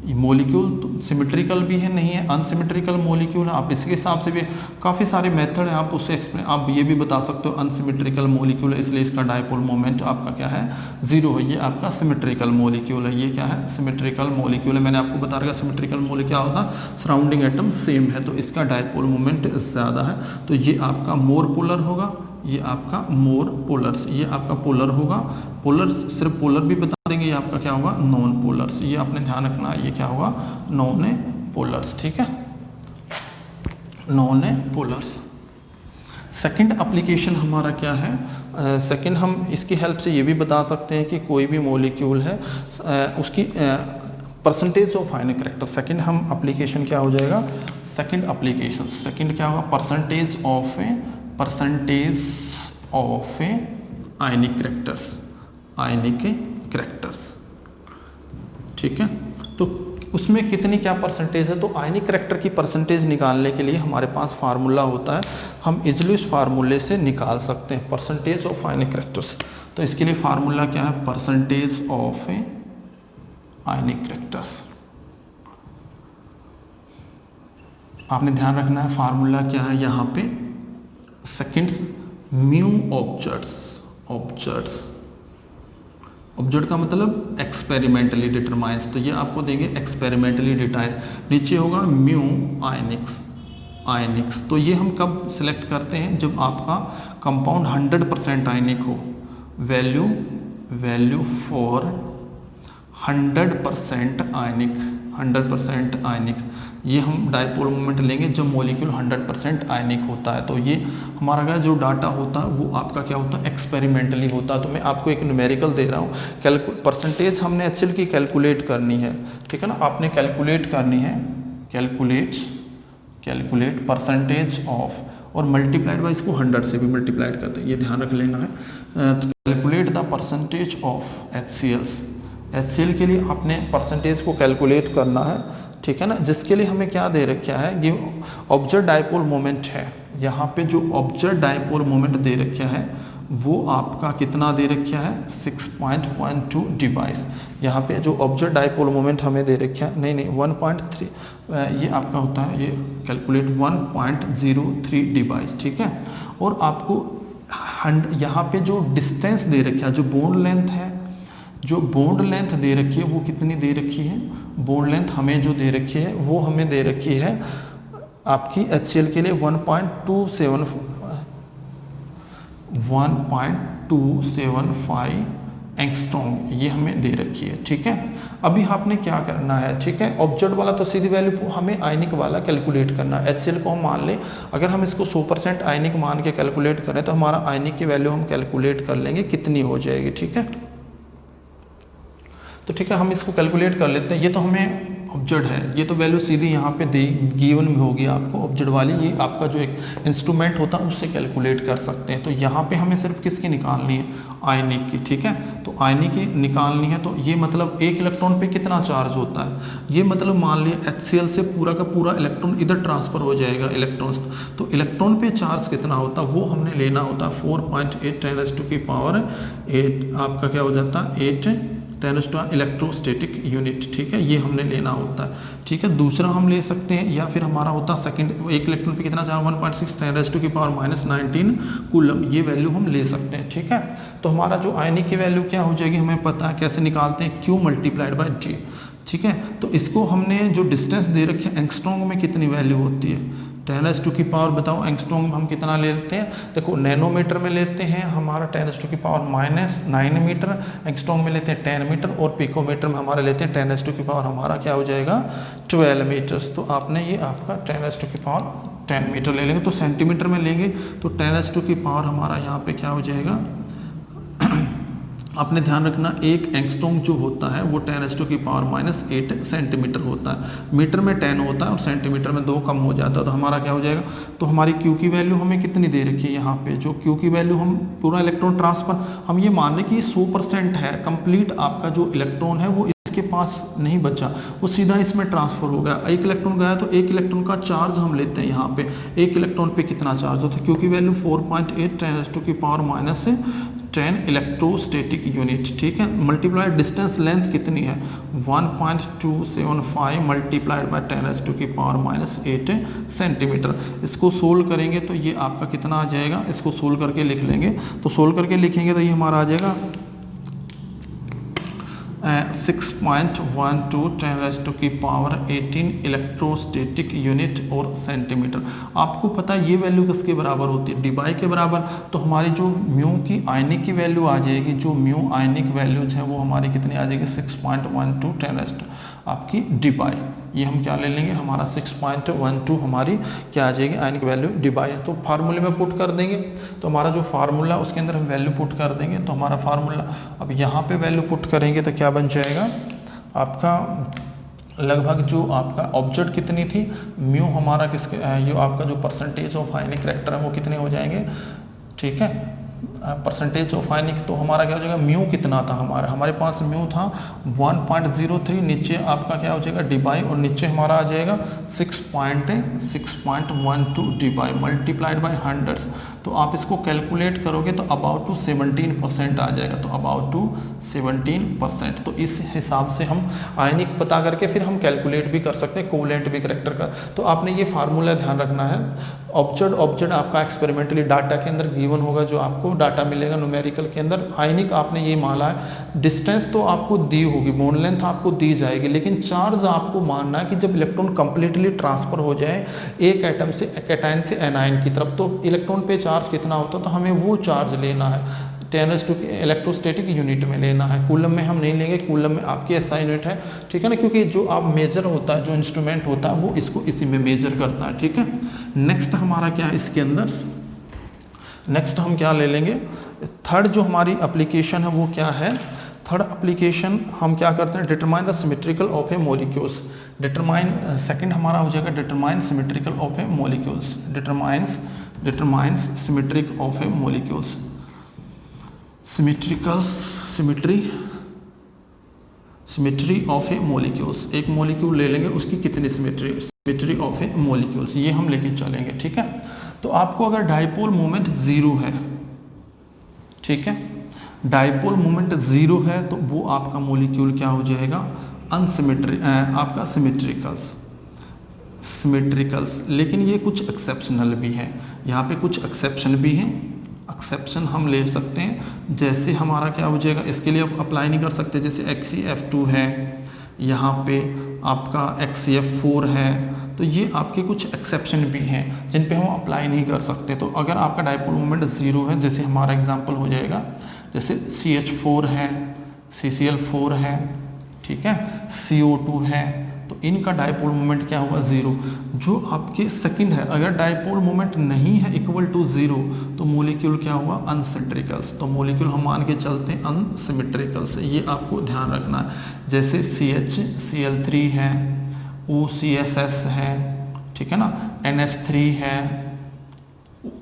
मॉलिक्यूल तो सिमेट्रिकल भी है, नहीं है अनसिमेट्रिकल मॉलिक्यूल है, आप इसके हिसाब से भी काफ़ी सारे मेथड है, आप उससे एक्सप्लेन, आप ये भी बता सकते हो अनसिमेट्रिकल मॉलिक्यूल है इसलिए इसका डायपोल मोमेंट आपका क्या है, जीरो है। ये आपका सिमेट्रिकल मॉलिक्यूल है, ये क्या है, सिमेट्रिकल मॉलिक्यूल है। मैंने आपको बता रखा सिमेट्रिकल मॉलिक्यूल क्या होता है, सराउंडिंग एटम सेम है तो इसका डायपोल मोमेंट ज़्यादा है, तो ये आपका मोर पोलर होगा, ये आपका मोर पोलर्स, ये आपका पोलर होगा। पोलर सिर्फ पोलर भी बता देंगे, ये आपका क्या होगा, नॉन पोलर्स, ये आपने ध्यान रखना है, ये क्या होगा, नॉन पोलर्स, ठीक है, नॉन पोलर्स। सेकंड एप्लीकेशन हमारा क्या है, सेकंड हम इसकी हेल्प से ये भी बता सकते हैं कि कोई भी मॉलिक्यूल है उसकी percentage of ionic character. Second हम एप्लीकेशन क्या हो जाएगा, सेकंड एप्लीकेशन, सेकंड क्या होगा, परसेंटेज ऑफ आयनिक करेक्टर्स, ठीक है। तो उसमें कितनी क्या परसेंटेज है, तो आयनिक करेक्टर की परसेंटेज निकालने के लिए हमारे पास फार्मूला होता है, हम इजिली उस फार्मूले से निकाल सकते हैं परसेंटेज ऑफ आयनिक करेक्टर्स। तो इसके लिए फार्मूला क्या है, परसेंटेज ऑफ आयनिक करेक्टर्स। आपने ध्यान रखना है फार्मूला क्या है यहाँ पे, सेकेंड्स म्यू ऑब्जर्ट का मतलब एक्सपेरिमेंटली डिटरमाइंस, तो ये आपको देंगे एक्सपेरिमेंटली डिटाइन, नीचे होगा म्यू आयनिक्स। तो ये हम कब सिलेक्ट करते हैं, जब आपका कंपाउंड 100% आयनिक हो, वैल्यू फॉर 100% आयनिक्स, ये हम डायपोल मोमेंट लेंगे जब मॉलिक्यूल 100% आयनिक होता है। तो ये हमारा जो डाटा होता है वो आपका क्या होता है, एक्सपेरिमेंटली होता है। तो मैं आपको एक न्यूमेरिकल दे रहा हूँ, परसेंटेज हमने HCl की कैलकुलेट करनी है, ठीक है ना, आपने कैलकुलेट करनी है, कैलकुलेट परसेंटेज ऑफ, और मल्टीप्लाइड बाई इसको 100 से भी मल्टीप्लाइड करते हैं, ये ध्यान रख लेना है। Calculate the percentage of HCl के लिए आपने परसेंटेज को कैलकुलेट करना है, ठीक है ना, जिसके लिए हमें क्या दे रखा है, ये ऑब्जर्व डायपोल मोमेंट है, यहाँ पे जो ऑब्जर्व डायपोल मोमेंट दे रखा है वो आपका कितना दे रखा है, 6.12 डिवाइस। यहाँ पे जो ऑब्जर्व डायपोल मोमेंट हमें दे रखा है, नहीं 1.3, ये आपका होता है, ये कैलकुलेट 1.03 डिवाइस, ठीक है। और आपको यहाँ पे जो डिस्टेंस दे रखी है, जो बॉन्ड लेंथ है, जो बॉन्ड लेंथ दे रखी है वो कितनी दे रखी है, बॉन्ड लेंथ हमें जो दे रखी है वो हमें दे रखी है आपकी HCl के लिए 1.275 एंगस्ट्रॉम, ये हमें दे रखी है। ठीक है, अभी आपने क्या करना है, ठीक है, ऑब्जेक्ट वाला तो सीधी वैल्यू हमें आयनिक वाला कैलकुलेट करना है। HCl को हम मान लें, अगर हम इसको 100% आयनिक मान के कैलकुलेट करें तो हमारा आयनिक की वैल्यू हम कैलकुलेट कर लेंगे कितनी हो जाएगी। ठीक है, तो ठीक है हम इसको कैलकुलेट कर लेते हैं। ये तो हमें ऑब्जेक्ट है, ये तो वैल्यू सीधी यहाँ पे गिवन में होगी आपको ऑब्जेक्ट वाली, ये आपका जो एक इंस्ट्रूमेंट होता है उससे कैलकुलेट कर सकते हैं। तो यहाँ पे हमें सिर्फ किसकी निकालनी है, आयनिक की। ठीक है, तो आयनिक की निकालनी है, तो ये मतलब एक इलेक्ट्रॉन पे कितना चार्ज होता है, ये मतलब मान लिया HCl से पूरा का पूरा इलेक्ट्रॉन इधर ट्रांसफर हो जाएगा इलेक्ट्रॉन्स, तो इलेक्ट्रॉन पे चार्ज कितना होता है वो हमने लेना होता है 4.8 10⁸ आपका क्या हो जाता है 8 10⁻⁴ इलेक्ट्रोस्टैटिक यूनिट। ठीक है, ये हमने लेना होता है। ठीक है, दूसरा हम ले सकते हैं, या फिर हमारा होता है सेकंड, एक इलेक्ट्रॉन पे कितना चार्ज 1.6 10⁻⁻19 कूलम, ये वैल्यू हम ले सकते हैं। ठीक है, तो हमारा जो आयनिक की वैल्यू क्या हो जाएगी हमें पता है, कैसे निकालते हैं, Q × T। ठीक है, तो इसको हमने जो डिस्टेंस दे रखी है एंगस्ट्रॉम में कितनी वैल्यू होती है, 10⁻⁴ बताओ एंगस्ट्रॉम में हम कितना ले लेते हैं, देखो नैनोमीटर में लेते हैं हमारा 10⁻⁻⁹ मीटर, एंगस्ट्रॉम में लेते हैं 10 मीटर, और पिकोमीटर में हमारा लेते हैं 10⁻⁴ हमारा क्या हो जाएगा 12 मीटर्स। तो आपने ये आपका 10⁻⁻10 मीटर ले लेंगे, तो सेंटीमीटर में लेंगे तो 10⁻⁴ हमारा यहाँ पे क्या हो जाएगा, आपने ध्यान रखना एक एंगस्ट्रॉम जो होता है वो 10⁻⁻8 सेंटीमीटर होता है, मीटर में 10 होता है और सेंटीमीटर में 2 कम हो जाता है। तो हमारा क्या हो जाएगा, तो हमारी Q की वैल्यू हमें कितनी दे रखी है, यहाँ पे जो Q की वैल्यू हम पूरा इलेक्ट्रॉन ट्रांसफर हम ये मान लें कि 100% है कंप्लीट, आपका जो इलेक्ट्रॉन है वो इसके पास नहीं बचा, वो सीधा इसमें ट्रांसफर हो गया। एक इलेक्ट्रॉन गया तो एक इलेक्ट्रॉन का चार्ज हम लेते हैं, यहाँ पे एक इलेक्ट्रॉन पे कितना चार्ज होता है, Q की वैल्यू 4.8 10⁻⁻10 इलेक्ट्रोस्टैटिक यूनिट। ठीक है, मल्टीप्लाइड डिस्टेंस लेंथ कितनी है 1.275 × 10⁻⁸ सेंटीमीटर। इसको सोल्व करेंगे तो ये आपका कितना आ जाएगा, इसको सोल्व करके लिख लेंगे, तो सोल्व करके लिखेंगे तो ये हमारा आ जाएगा 6.12 10⁻18 इलेक्ट्रोस्टैटिक यूनिट और सेंटीमीटर। आपको पता है ये वैल्यू किसके बराबर होती है, डिबाई के बराबर। तो हमारी जो म्यू की आयनिक की वैल्यू आ जाएगी, जो म्यू आयनिक वैल्यूज है वो हमारी कितनी आ जाएगी 6.12 10 आपकी डिबाई, ये हम क्या ले लेंगे हमारा 6.12 हमारी क्या आ जाएगी आयनिक वैल्यू डिबाई। तो फार्मूले में पुट कर देंगे, तो हमारा जो फार्मूला उसके अंदर हम वैल्यू पुट कर देंगे, तो हमारा फार्मूला अब यहाँ पे वैल्यू पुट करेंगे तो क्या बन जाएगा आपका लगभग जो आपका ऑब्जेक्ट कितनी थी म्यू हमारा किसके ये आपका जो परसेंटेज ऑफ आयनिक करैक्टर है वो कितने हो जाएंगे। ठीक है, परसेंटेज ऑफ आयनिक तो हमारा क्या हो जाएगा म्यू कितना था हमारे पास म्यू था 1.03, नीचे आपका क्या हो जाएगा डिबाई और नीचे हमारा आ जाएगा 6.12 डिबाई मल्टीप्लाइड बाय हंड्रेड्स। तो आप इसको कैलकुलेट करोगे तो अबाउट टू 17% आ जाएगा, तो अबाउट टू 17%। तो इस हिसाब से हम आयनिक पता करके फिर हम कैलकुलेट भी कर सकते हैं कोवेलेंट भी करैक्टर का। तो आपने ये फार्मूला ध्यान रखना है। ऑब्जेक्ट आपका एक्सपेरिमेंटली डाटा के अंदर गिवन होगा, जो आपको डाटा मिलेगा न्यूमेरिकल के अंदर। आयनिक आपने ये माना है, डिस्टेंस तो आपको दी होगी, बॉन्ड लेंथ आपको दी जाएगी, लेकिन चार्ज आपको मानना है कि जब इलेक्ट्रॉन कंप्लीटली ट्रांसफर हो जाए एक एटम से कैटायन से एनायन की तरफ, तो इलेक्ट्रॉन पे चार्ज कितना होता है, तो हमें वो चार्ज लेना है 10⁻⁴ इलेक्ट्रोस्टैटिक यूनिट में लेना है। कूलम में हम नहीं लेंगे, कूलम में आपकी ऐसा यूनिट है, ठीक है ना, क्योंकि जो आप मेजर होता है जो इंस्ट्रूमेंट होता है वो इसको इसी में मेजर करता है। ठीक है, नेक्स्ट हमारा क्या है इसके अंदर, नेक्स्ट हम क्या ले लेंगे, थर्ड जो हमारी एप्लीकेशन है वो क्या है, थर्ड एप्लीकेशन हम क्या करते हैं determine the symmetrical of A molecules. Determine second हमारा हो जाएगा determine symmetrical of A molecules, determines symmetric of A molecules, symmetry of A molecules. एक मॉलिक्यूल ले लेंगे उसकी कितनी सिमेट्री ऑफ ए मॉलिक्यूल्स, ये हम लेके चलेंगे। ठीक है, तो आपको अगर डाइपोल मोमेंट 0 है, ठीक है, डाइपोल मोमेंट 0 है तो वो आपका मॉलिक्यूल क्या हो जाएगा अनसिमेट्रिक, आपका सिमेट्रिकल्स। लेकिन ये कुछ एक्सेप्शनल भी है, यहाँ पे कुछ एक्सेप्शन भी हैं एक्सेप्शन हम ले सकते हैं। जैसे हमारा क्या हो जाएगा, इसके लिए आप अप्लाई नहीं कर सकते, जैसे XCF2 है, यहाँ पे आपका XCF4 है, तो ये आपके कुछ एक्सेप्शन भी हैं जिन पे हम अप्लाई नहीं कर सकते। तो अगर आपका डायपोल मोमेंट 0 है, जैसे हमारा एग्जांपल हो जाएगा, जैसे CH4 है, CCl4 है, ठीक है, CO2 है, तो इनका डायपोल मोमेंट क्या होगा 0। जो आपके सेकंड है, अगर डायपोल मोमेंट नहीं है इक्वल टू 0 तो मोलिक्यूल क्या हुआ अनसिमेट्रिकल्स। तो मोलिक्यूल हम मान के चलते हैं अनसिमेट्रिकल्स, ये आपको ध्यान रखना है। जैसे CHCl3 है, OCSS है, ठीक है ना, NH3 है,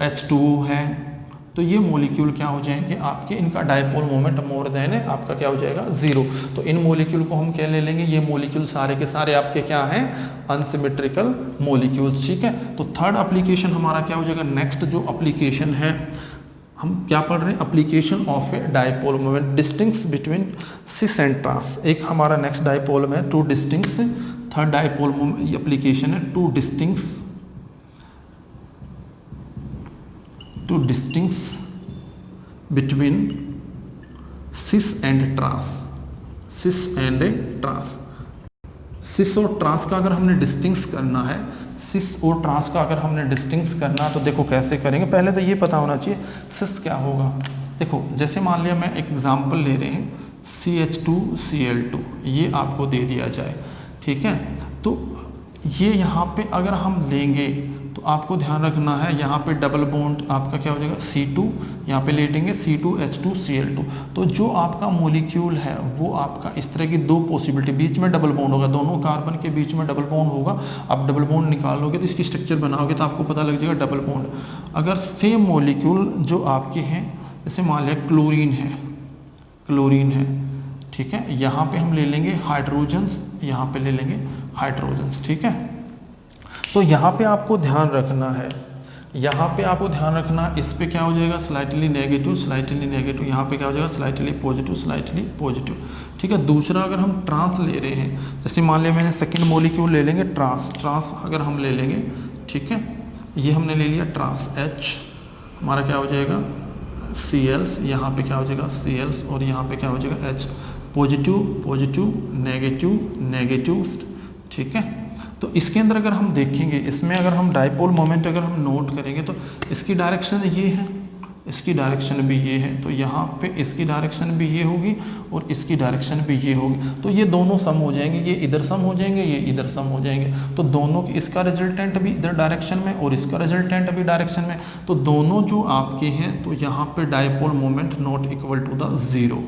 H2O है, तो ये मोलिक्यूल क्या हो जाएंगे आपके, इनका डायपोल मोमेंट मोर देन है आपका क्या हो जाएगा 0। तो इन मोलिक्यूल को हम क्या ले लेंगे, ये मोलिक्यूल सारे के सारे आपके क्या हैं अनसिमेट्रिकल मोलिक्यूल्स, ठीक है। तो थर्ड एप्लीकेशन हमारा क्या हो जाएगा, नेक्स्ट जो एप्लीकेशन है हम क्या पढ़ रहे हैं, application of a dipole moment distinguish between cis and trans. एक हमारा नेक्स्ट डायपोल में to distinguish, third dipole application है to distinguish between cis and trans. Cis और ट्रांस का अगर हमने डिस्टिंक्स करना है, सिस और ट्रांस का अगर हमने डिस्टिंक्स करना तो देखो कैसे करेंगे। पहले तो ये पता होना चाहिए सिस क्या होगा। देखो जैसे मान लिया मैं एक एग्जांपल ले रहे हैं, CH2Cl2 ये आपको दे दिया जाए, ठीक है। तो ये यहाँ पे अगर हम लेंगे तो आपको ध्यान रखना है, यहाँ पे डबल बॉन्ड आपका क्या हो जाएगा C2, यहाँ पे लेटेंगे C2H2Cl2। तो जो आपका मोलिक्यूल है वो आपका इस तरह की दो पॉसिबिलिटी, बीच में डबल बॉन्ड होगा, दोनों कार्बन के बीच में डबल बॉन्ड होगा। आप डबल बॉन्ड निकालोगे तो इसकी स्ट्रक्चर बनाओगे तो आपको पता लग जाएगा डबल बॉन्ड। अगर सेम मोलिक्यूल जो आपके हैं, जैसे मान लिया क्लोरीन है, ठीक है, यहाँ पे हम ले लेंगे हाइड्रोजन्स, यहाँ पे ले लेंगे हाइड्रोजन्स, ठीक है। तो यहाँ पे आपको ध्यान रखना है, इस पे क्या हो जाएगा स्लाइटली नेगेटिव, यहाँ पे क्या हो जाएगा स्लाइटली पॉजिटिव, ठीक है। दूसरा अगर हम ट्रांस ले रहे हैं, जैसे मान लिया मैंने सेकंड मोलिक्यूल ले लेंगे ट्रांस अगर हम ले लेंगे, ठीक है, ये हमने ले लिया ट्रांस H, हमारा क्या हो जाएगा Cls, यहाँ पे क्या हो जाएगा Cls और यहाँ पे क्या हो जाएगा H, पॉजिटिव नेगेटिव, ठीक है। तो इसके अंदर अगर हम देखेंगे, इसमें अगर हम डायपोल मोमेंट अगर हम नोट करेंगे तो इसकी डायरेक्शन ये है, इसकी डायरेक्शन भी ये है, तो यहाँ पे इसकी डायरेक्शन भी ये होगी और इसकी डायरेक्शन भी ये होगी। तो ये दोनों सम हो जाएंगे, ये इधर सम हो जाएंगे, ये इधर सम हो जाएंगे। तो दोनों की, इसका रिजल्टेंट भी इधर डायरेक्शन में और इसका रिजल्टेंट भी डायरेक्शन में, तो दोनों जो आपके हैं तो यहाँ पे dipole moment not equal to the 0,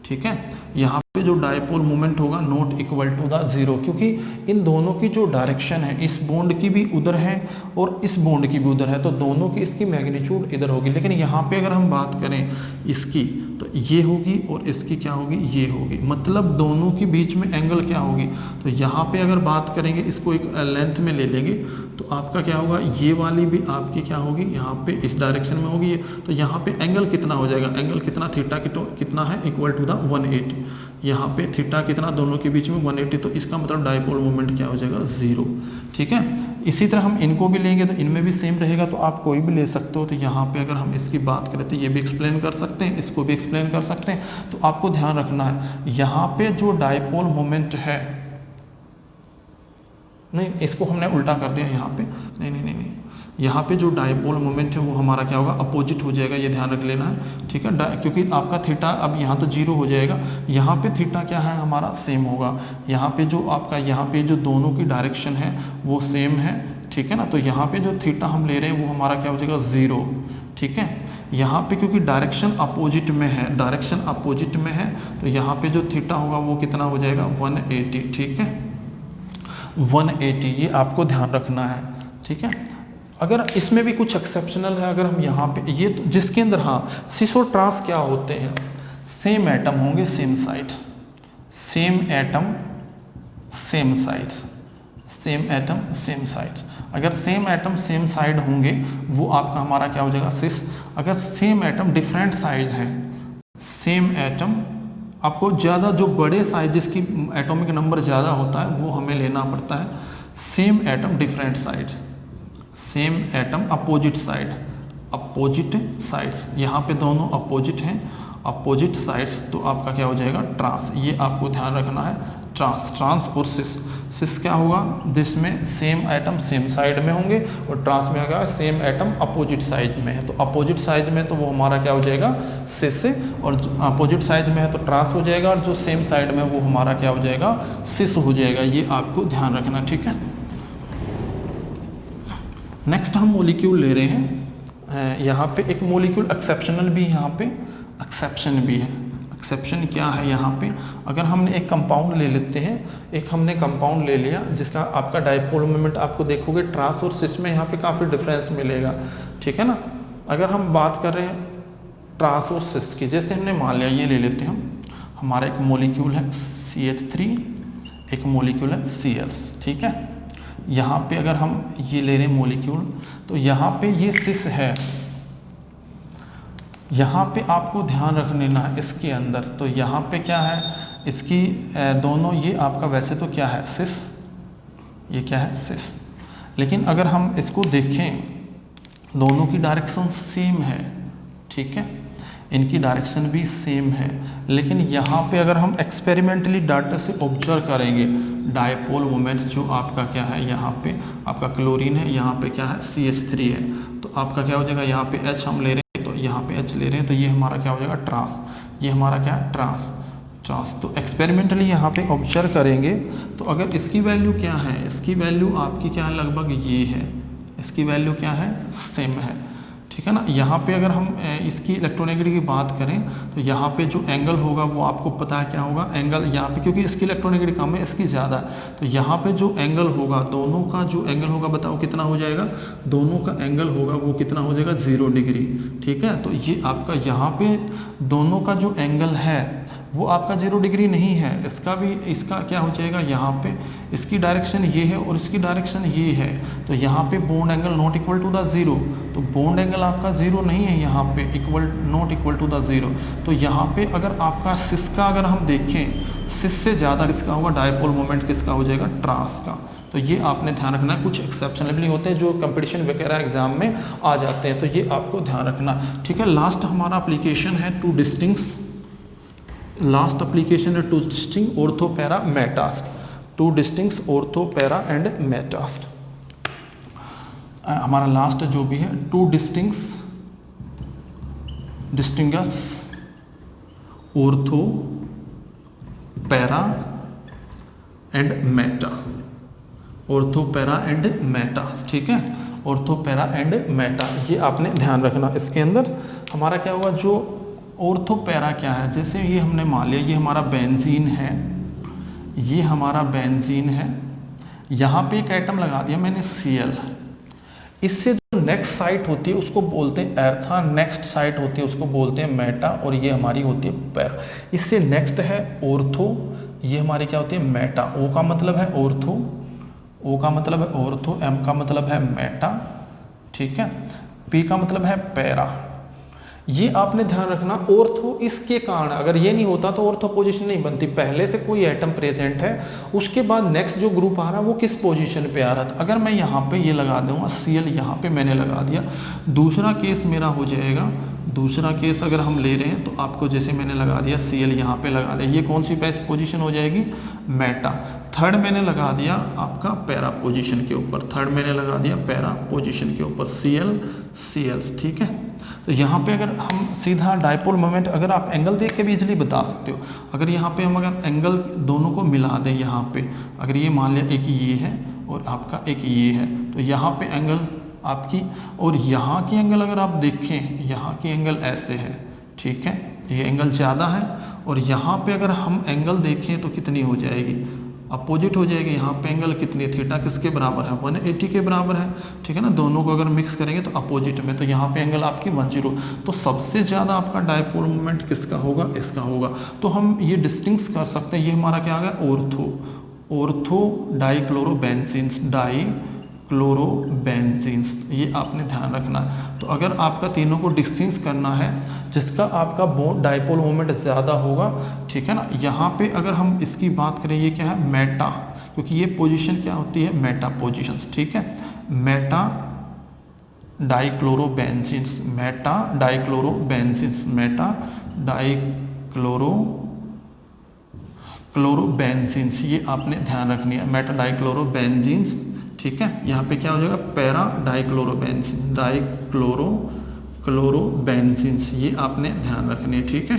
ठीक है। यहाँ पे जो डायपोल मोमेंट होगा नॉट इक्वल टू द 0, क्योंकि इन दोनों की जो डायरेक्शन है, इस बॉन्ड की भी उधर है और इस बॉन्ड की भी उधर है, तो दोनों की इसकी मैग्नीट्यूड इधर होगी। लेकिन यहाँ पे अगर हम बात करें इसकी, तो ये होगी और इसकी क्या होगी, ये होगी, मतलब दोनों के बीच में एंगल क्या होगी। तो यहाँ पे अगर बात करेंगे, इसको एक लेंथ में ले लेंगे तो आपका क्या होगा, ये वाली भी आपकी क्या होगी, यहाँ पे इस डायरेक्शन में होगी ये, तो यहाँ पे एंगल कितना हो जाएगा, एंगल कितना, थीटा कितना है इक्वल टू द 180, यहाँ पे थीटा कितना, दोनों के बीच में 180, तो इसका मतलब डायपोल मोमेंट क्या हो जाएगा 0, ठीक है। इसी तरह हम इनको भी लेंगे तो इनमें भी सेम रहेगा, तो आप कोई भी ले सकते हो। तो यहाँ पे अगर हम इसकी बात करें तो ये भी एक्सप्लेन कर सकते हैं, इसको भी एक्सप्लेन कर सकते हैं। तो आपको ध्यान रखना है, यहाँ पे जो डायपोल मोमेंट है, नहीं इसको हमने उल्टा कर दिया, यहाँ पे नहीं, यहाँ पे जो डायपोल मोमेंट है वो हमारा क्या होगा, अपोजिट हो जाएगा, ये ध्यान रख लेना है, ठीक है। क्योंकि आपका थीटा अब यहाँ तो 0 हो जाएगा, यहाँ पे थीटा क्या है हमारा सेम होगा, यहाँ पे जो आपका, यहाँ पे जो दोनों की डायरेक्शन है वो सेम है, ठीक है ना। तो यहाँ पे जो थीटा हम ले रहे हैं वो हमारा क्या हो जाएगा 0, ठीक है। यहाँ पे क्योंकि डायरेक्शन अपोजिट में है, तो यहाँ पे जो थीटा होगा वो कितना हो जाएगा 180, ठीक है, 180, ये आपको ध्यान रखना है, ठीक है। अगर इसमें भी कुछ एक्सेप्शनल है, अगर हम यहाँ पे ये तो जिसके अंदर, हाँ, सिस और ट्रांस क्या होते हैं, सेम एटम होंगे same side, same atom same sides. अगर सेम एटम सेम साइड होंगे वो आपका हमारा क्या हो जाएगा सिस। अगर सेम एटम डिफरेंट साइज है, सेम एटम आपको ज़्यादा, जो बड़े साइज जिसकी एटॉमिक नंबर ज़्यादा होता है वो हमें लेना पड़ता है। Same atom different side, same atom opposite side, opposite sides, यहाँ पे दोनों अपोजिट हैं, अपोजिट साइड्स, तो आपका क्या हो जाएगा ट्रांस। ये आपको ध्यान रखना है, ट्रांस, ट्रांस और सिस। सिस क्या होगा, जिसमें सेम एटम सेम साइड में होंगे, और ट्रांस में क्या सेम एटम अपोजिट साइड में है। तो अपोजिट साइड में तो वो हमारा क्या हो जाएगा सिस से, और अपोजिट साइड में है तो ट्रांस हो जाएगा, और जो सेम साइड में वो हमारा क्या हो जाएगा सिस हो जाएगा। ये आपको ध्यान रखना, ठीक है। नेक्स्ट हम मोलिक्यूल ले रहे हैं, यहाँ पे एक मोलिक्यूल एक्सेप्शनल भी, यहाँ पे एक्सेप्शन भी है। एक्सेप्शन क्या है, यहाँ पे अगर हमने एक कंपाउंड ले लेते हैं, एक हमने कंपाउंड ले लिया जिसका आपका डायपोल मोमेंट आपको देखोगे ट्रांस और सिस में यहाँ पे काफ़ी डिफरेंस मिलेगा, ठीक है ना। अगर हम बात कर रहे हैं ट्रांस और सिस की, जैसे हमने मान लिया ये ले लेते हैं हम, हमारा एक मोलिक्यूल है CH3, एक मोलिक्यूल है Cl, ठीक है। यहाँ पे अगर हम ये ले रहे हैं मोलिक्यूल, तो यहाँ पे ये सिस है, यहाँ पे आपको ध्यान रख लेना है इसके अंदर, तो यहाँ पे क्या है इसकी दोनों, ये आपका वैसे तो क्या है सिस, ये क्या है सिस, लेकिन अगर हम इसको देखें दोनों की डायरेक्शन सेम है, ठीक है, इनकी डायरेक्शन भी सेम है, लेकिन यहाँ पे अगर हम एक्सपेरिमेंटली डाटा से ऑब्जर्व करेंगे डायपोल मोमेंट जो आपका क्या है, यहाँ पे आपका क्लोरीन है, यहाँ पे क्या है CH3 है, तो आपका क्या हो जाएगा, यहाँ पे H हम ले रहे हैं तो यहाँ पे H ले रहे हैं, तो ये हमारा क्या हो जाएगा ट्रांस, ये हमारा क्या है ट्रांस, ट्रांस। तो एक्सपेरिमेंटली यहाँ पे ऑब्जर्व करेंगे तो अगर इसकी वैल्यू क्या है, इसकी वैल्यू आपकी क्या है लगभग ये है, इसकी वैल्यू क्या है सेम है, ठीक है ना। यहाँ पे अगर हम इसकी इलेक्ट्रोनेगेटिव की बात करें तो यहाँ पे जो एंगल होगा वो आपको पता है क्या होगा, एंगल यहाँ पे क्योंकि इसकी इलेक्ट्रोनेगेटिव कम है इसकी ज़्यादा है, तो यहाँ पे जो एंगल होगा दोनों का जो एंगल होगा बताओ कितना हो जाएगा, दोनों का एंगल होगा वो कितना हो जाएगा 0 डिग्री, ठीक है। तो ये आपका यहाँ पे दोनों का जो एंगल है वो आपका 0 डिग्री नहीं है, इसका भी, इसका क्या हो जाएगा, यहाँ पे इसकी डायरेक्शन ये है और इसकी डायरेक्शन ये है, तो यहाँ पे bond angle not equal to the 0, तो बॉन्ड एंगल आपका 0 नहीं है यहाँ पे, equal not equal to the 0। तो यहाँ पे अगर आपका सिस का अगर हम देखें, सिस से ज़्यादा किसका होगा डायपोल मोमेंट किसका हो जाएगा ट्रांस का। तो ये आपने ध्यान रखना है, कुछ एक्सेप्शनली होते हैं जो कंपटीशन वगैरह एग्जाम में आ जाते हैं, तो ये आपको ध्यान रखना, ठीक है। लास्ट हमारा एप्लीकेशन है टू डिस्टिंक्ट, लास्ट एप्लीकेशन है to distinct ortho para meta, to distinct ortho para and meta. हमारा लास्ट जो भी है to distinguish ortho para and meta, ortho para and meta, ठीक है, ऑर्थो पैरा एंड मेटा, ये आपने ध्यान रखना। इसके अंदर हमारा क्या होगा, जो ऑर्थो पैरा क्या है, जैसे ये हमने मान लिया ये हमारा बेंजीन है, ये हमारा बेंजीन है, यहाँ पे एक एटम लगा दिया मैंने Cl, इससे जो नेक्स्ट साइट होती है उसको बोलते हैं एर्था, नेक्स्ट साइट होती है उसको बोलते हैं मेटा, और ये हमारी होती है पैरा। इससे नेक्स्ट है ऑर्थो, ये हमारी क्या होती है मेटा, O का मतलब है ऑर्थो, O का मतलब है ऑर्थो, M का मतलब है मेटा, ठीक है, P का मतलब है पैरा। ये आपने ध्यान रखना, ऑर्थो इसके कारण, अगर ये नहीं होता तो ऑर्थो पोजीशन नहीं बनती, पहले से कोई एटम प्रेजेंट है उसके बाद नेक्स्ट जो ग्रुप आ रहा है वो किस पोजीशन पे आ रहा था। अगर मैं यहाँ पे ये लगा दूंगा Cl, यहाँ पे मैंने लगा दिया, दूसरा केस मेरा हो जाएगा, दूसरा केस अगर हम ले रहे हैं तो आपको जैसे मैंने लगा दिया Cl यहाँ पे लगा दिया, ये कौन सी बेस्ट पोजीशन हो जाएगी मेटा। थर्ड मैंने लगा दिया आपका पैरा पोजीशन के ऊपर, थर्ड मैंने लगा दिया पैरा पोजीशन के ऊपर Cl, ठीक है। तो यहाँ पे अगर हम सीधा डायपोल मोमेंट अगर आप एंगल देख के भी इजीली बता सकते हो, अगर यहाँ पे हम अगर एंगल दोनों को मिला दें, यहाँ पे अगर ये मान लिया एक ये है और आपका एक ये है, तो यहाँ पे एंगल आपकी, और यहाँ की एंगल अगर आप देखें, यहाँ की एंगल ऐसे है, ठीक है, ये एंगल ज़्यादा है, और यहाँ पे अगर हम एंगल देखें तो कितनी हो जाएगी, अपोजिट हो जाएगी। यहाँ पे एंगल कितनी, थीटा किसके बराबर है 180 के बराबर है, ठीक है ना, दोनों को अगर मिक्स करेंगे तो अपोजिट में, तो यहाँ पे एंगल आपकी 180, तो सबसे ज़्यादा आपका डायपोल मोमेंट किसका होगा, इसका होगा। तो हम ये डिस्टिंक्ट कर सकते हैं, ये हमारा क्या आ गया ऑर्थो, ऑर्थो डाइक्लोरोबेंजीन्स, डाइक्लोरोबेंजीन्स, ये आपने ध्यान रखना है। तो अगर आपका तीनों को डिस्टिंक्ट करना है जिसका आपका बॉन्ड डायपोल मोमेंट ज़्यादा होगा, ठीक है ना। यहाँ पे अगर हम इसकी बात करें, ये क्या है मेटा, क्योंकि ये पोजीशन क्या होती है मेटा पोजीशंस, ठीक है, मेटा डाइक्लोरोबेंजीन्स, मेटा डाइक्लोरोबेंजीन्स, मेटा डाइक्लोरोबेंजीन्स, ये आपने ध्यान रखनी है, मेटा डाइक्लोरोबेंजीन्स। ठीक है, यहाँ पे क्या हो जाएगा, पैरा डाइक्लोरोबेंजीन्स, डाइक्लोरोबेंजीन्स, ये आपने ध्यान रखनी है। ठीक है,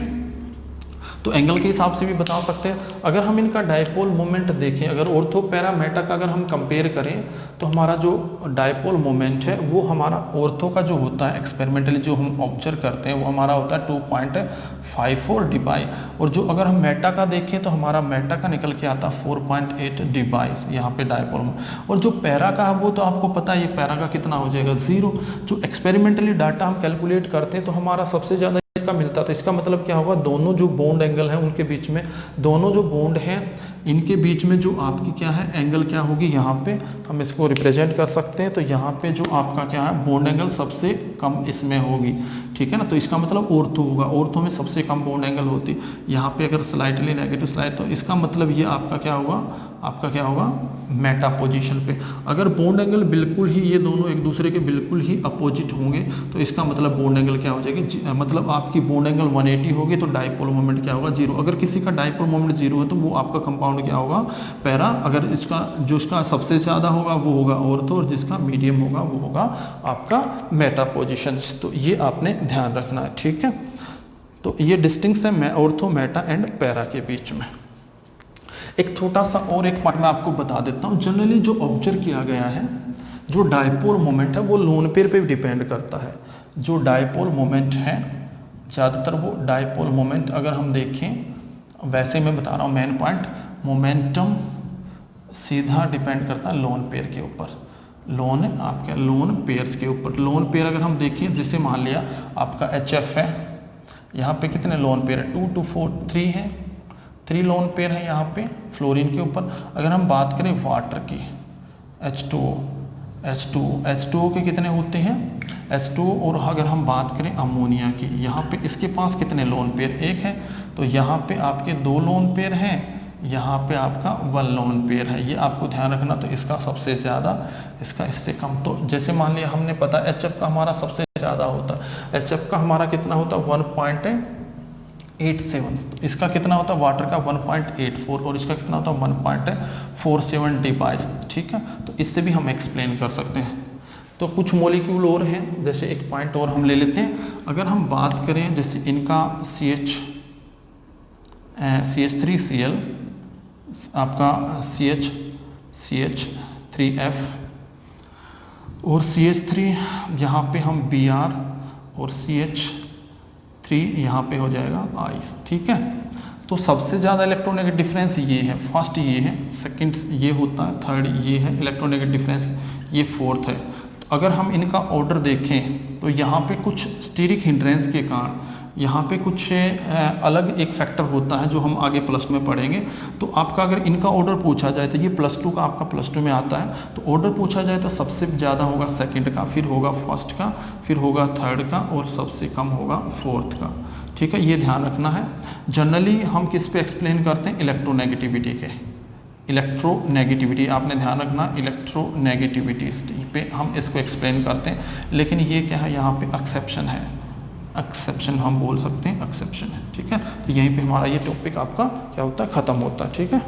तो एंगल के हिसाब से भी बता सकते हैं। अगर हम इनका डायपोल मोमेंट देखें, अगर ऑर्थो पैरा मेटा का अगर हम कंपेयर करें, तो हमारा जो डायपोल मोमेंट है वो हमारा ऑर्थो का जो होता है एक्सपेरिमेंटली जो हम ऑब्जर्व करते हैं वो हमारा होता है 2.54 डिबाई, और जो अगर हम मेटा का देखें तो हमारा मेटा का निकल के आता है 4.8 डिबाई यहाँ पे डायपोल। और जो पैरा का है वो तो आपको पता है, ये पैरा का कितना हो जाएगा 0। जो एक्सपेरिमेंटली डाटा हम कैलकुलेट करते हैं तो हमारा सबसे ज़्यादा इसका मिलता, तो इसका मतलब क्या होगा, दोनों जो बॉन्ड एंगल है उनके बीच में, दोनों जो बॉन्ड हैं इनके बीच में जो आपकी क्या है एंगल क्या होगी, यहाँ पे हम इसको रिप्रेजेंट कर सकते हैं। तो यहाँ पे जो आपका क्या है बॉन्ड एंगल सबसे कम इसमें होगी। ठीक है ना, तो इसका मतलब ऑर्थो होगा, ऑर्थो में सबसे कम बॉन्ड एंगल होती है। यहाँ पे अगर स्लाइटली नेगेटिव स्लाइड, तो इसका मतलब ये आपका क्या होगा, आपका क्या होगा मेटा पोजीशन पे। अगर बॉन्ड एंगल बिल्कुल ही ये दोनों एक दूसरे के बिल्कुल ही अपोजिट होंगे तो इसका मतलब बॉन्ड एंगल क्या हो जाएगी, मतलब आपकी बॉन्ड एंगल 180 होगी तो डाइपोल मोमेंट क्या होगा 0। अगर किसी का डाइपोल मोमेंट 0 है तो वो आपका कंपाउंड क्या होगा पैरा। अगर इसका जो इसका सबसे ज़्यादा होगा वो होगा ऑर्थो, और जिसका मीडियम होगा वो होगा आपका मेटा पोजिशन। तो ये आपने ध्यान रखना है। ठीक है, तो ये डिस्टिंक्शन है ऑर्थो मेटा एंड पैरा के बीच में। एक छोटा सा और एक पॉइंट मैं आपको बता देता हूँ। जनरली जो ऑब्जर्व किया गया है, जो डायपोल मोमेंट है वो लोन पेयर पे डिपेंड करता है। जो डायपोल मोमेंट है ज़्यादातर वो डायपोल मोमेंट अगर हम देखें, वैसे मैं बता रहा हूँ मेन पॉइंट, मोमेंटम सीधा डिपेंड करता है लोन पेयर के ऊपर, लोन आपके लोन पेयर्स के ऊपर। लोन पेयर अगर हम देखें, जैसे मान लिया आपका HF है, यहाँ पे कितने लोन पेयर है 2 2 4 3 है, 3 लोन पेयर है यहाँ पे फ्लोरीन के ऊपर। अगर हम बात करें वाटर की, H2O के कितने होते हैं H2O, और अगर हम बात करें अमोनिया की, यहाँ पे इसके पास कितने लोन पेयर 1 है, तो यहाँ पे आपके 2 लोन पेयर हैं, यहाँ पे आपका 1 लोन पेयर है। ये आपको ध्यान रखना। तो इसका सबसे ज़्यादा, इसका इससे कम। तो जैसे मान लिया हमने पता HF का हमारा सबसे ज़्यादा होता है, HF का हमारा कितना होता है 1.87, तो इसका कितना होता है वाटर का 1.84, और इसका कितना होता है 1.47 डिवाइस। ठीक है, तो इससे भी हम एक्सप्लेन कर सकते हैं। तो कुछ मॉलिक्यूल और हैं, जैसे एक पॉइंट और हम ले लेते हैं। अगर हम बात करें जैसे इनका CH3Cl, आपका CH3F और CH3, यहाँ पे हम Br और CH3 यहाँ पे हो जाएगा आइस। ठीक है, तो सबसे ज़्यादा इलेक्ट्रोनेगेटिव डिफरेंस ये है, फर्स्ट ये है, सेकंड ये होता है, थर्ड ये है इलेक्ट्रोनेगेटिव डिफरेंस, ये फोर्थ है। तो अगर हम इनका ऑर्डर देखें तो यहाँ पे कुछ स्टीरिक हिंड्रेंस के कारण यहाँ पे कुछ अलग एक फैक्टर होता है जो हम आगे प्लस में पढ़ेंगे। तो आपका अगर इनका ऑर्डर पूछा जाए तो ये +2 का आपका +2 में आता है, तो ऑर्डर पूछा जाए तो सबसे ज़्यादा होगा सेकंड का, फिर होगा फर्स्ट का, फिर होगा थर्ड का, और सबसे कम होगा फोर्थ का। ठीक है, ये ध्यान रखना है। जनरली हम किस पे एक्सप्लेन करते हैं, इलेक्ट्रोनेगेटिविटी के, इलेक्ट्रोनेगेटिविटी आपने ध्यान रखना, इलेक्ट्रोनेगेटिविटी पे हम इसको एक्सप्लेन करते हैं। लेकिन ये क्या है, यहाँ पे एक्सेप्शन है, एक्सेप्शन हम बोल सकते हैं, एक्सेप्शन है। ठीक है, तो यहीं पे हमारा ये टॉपिक आपका क्या होता है, ख़त्म होता है। ठीक है।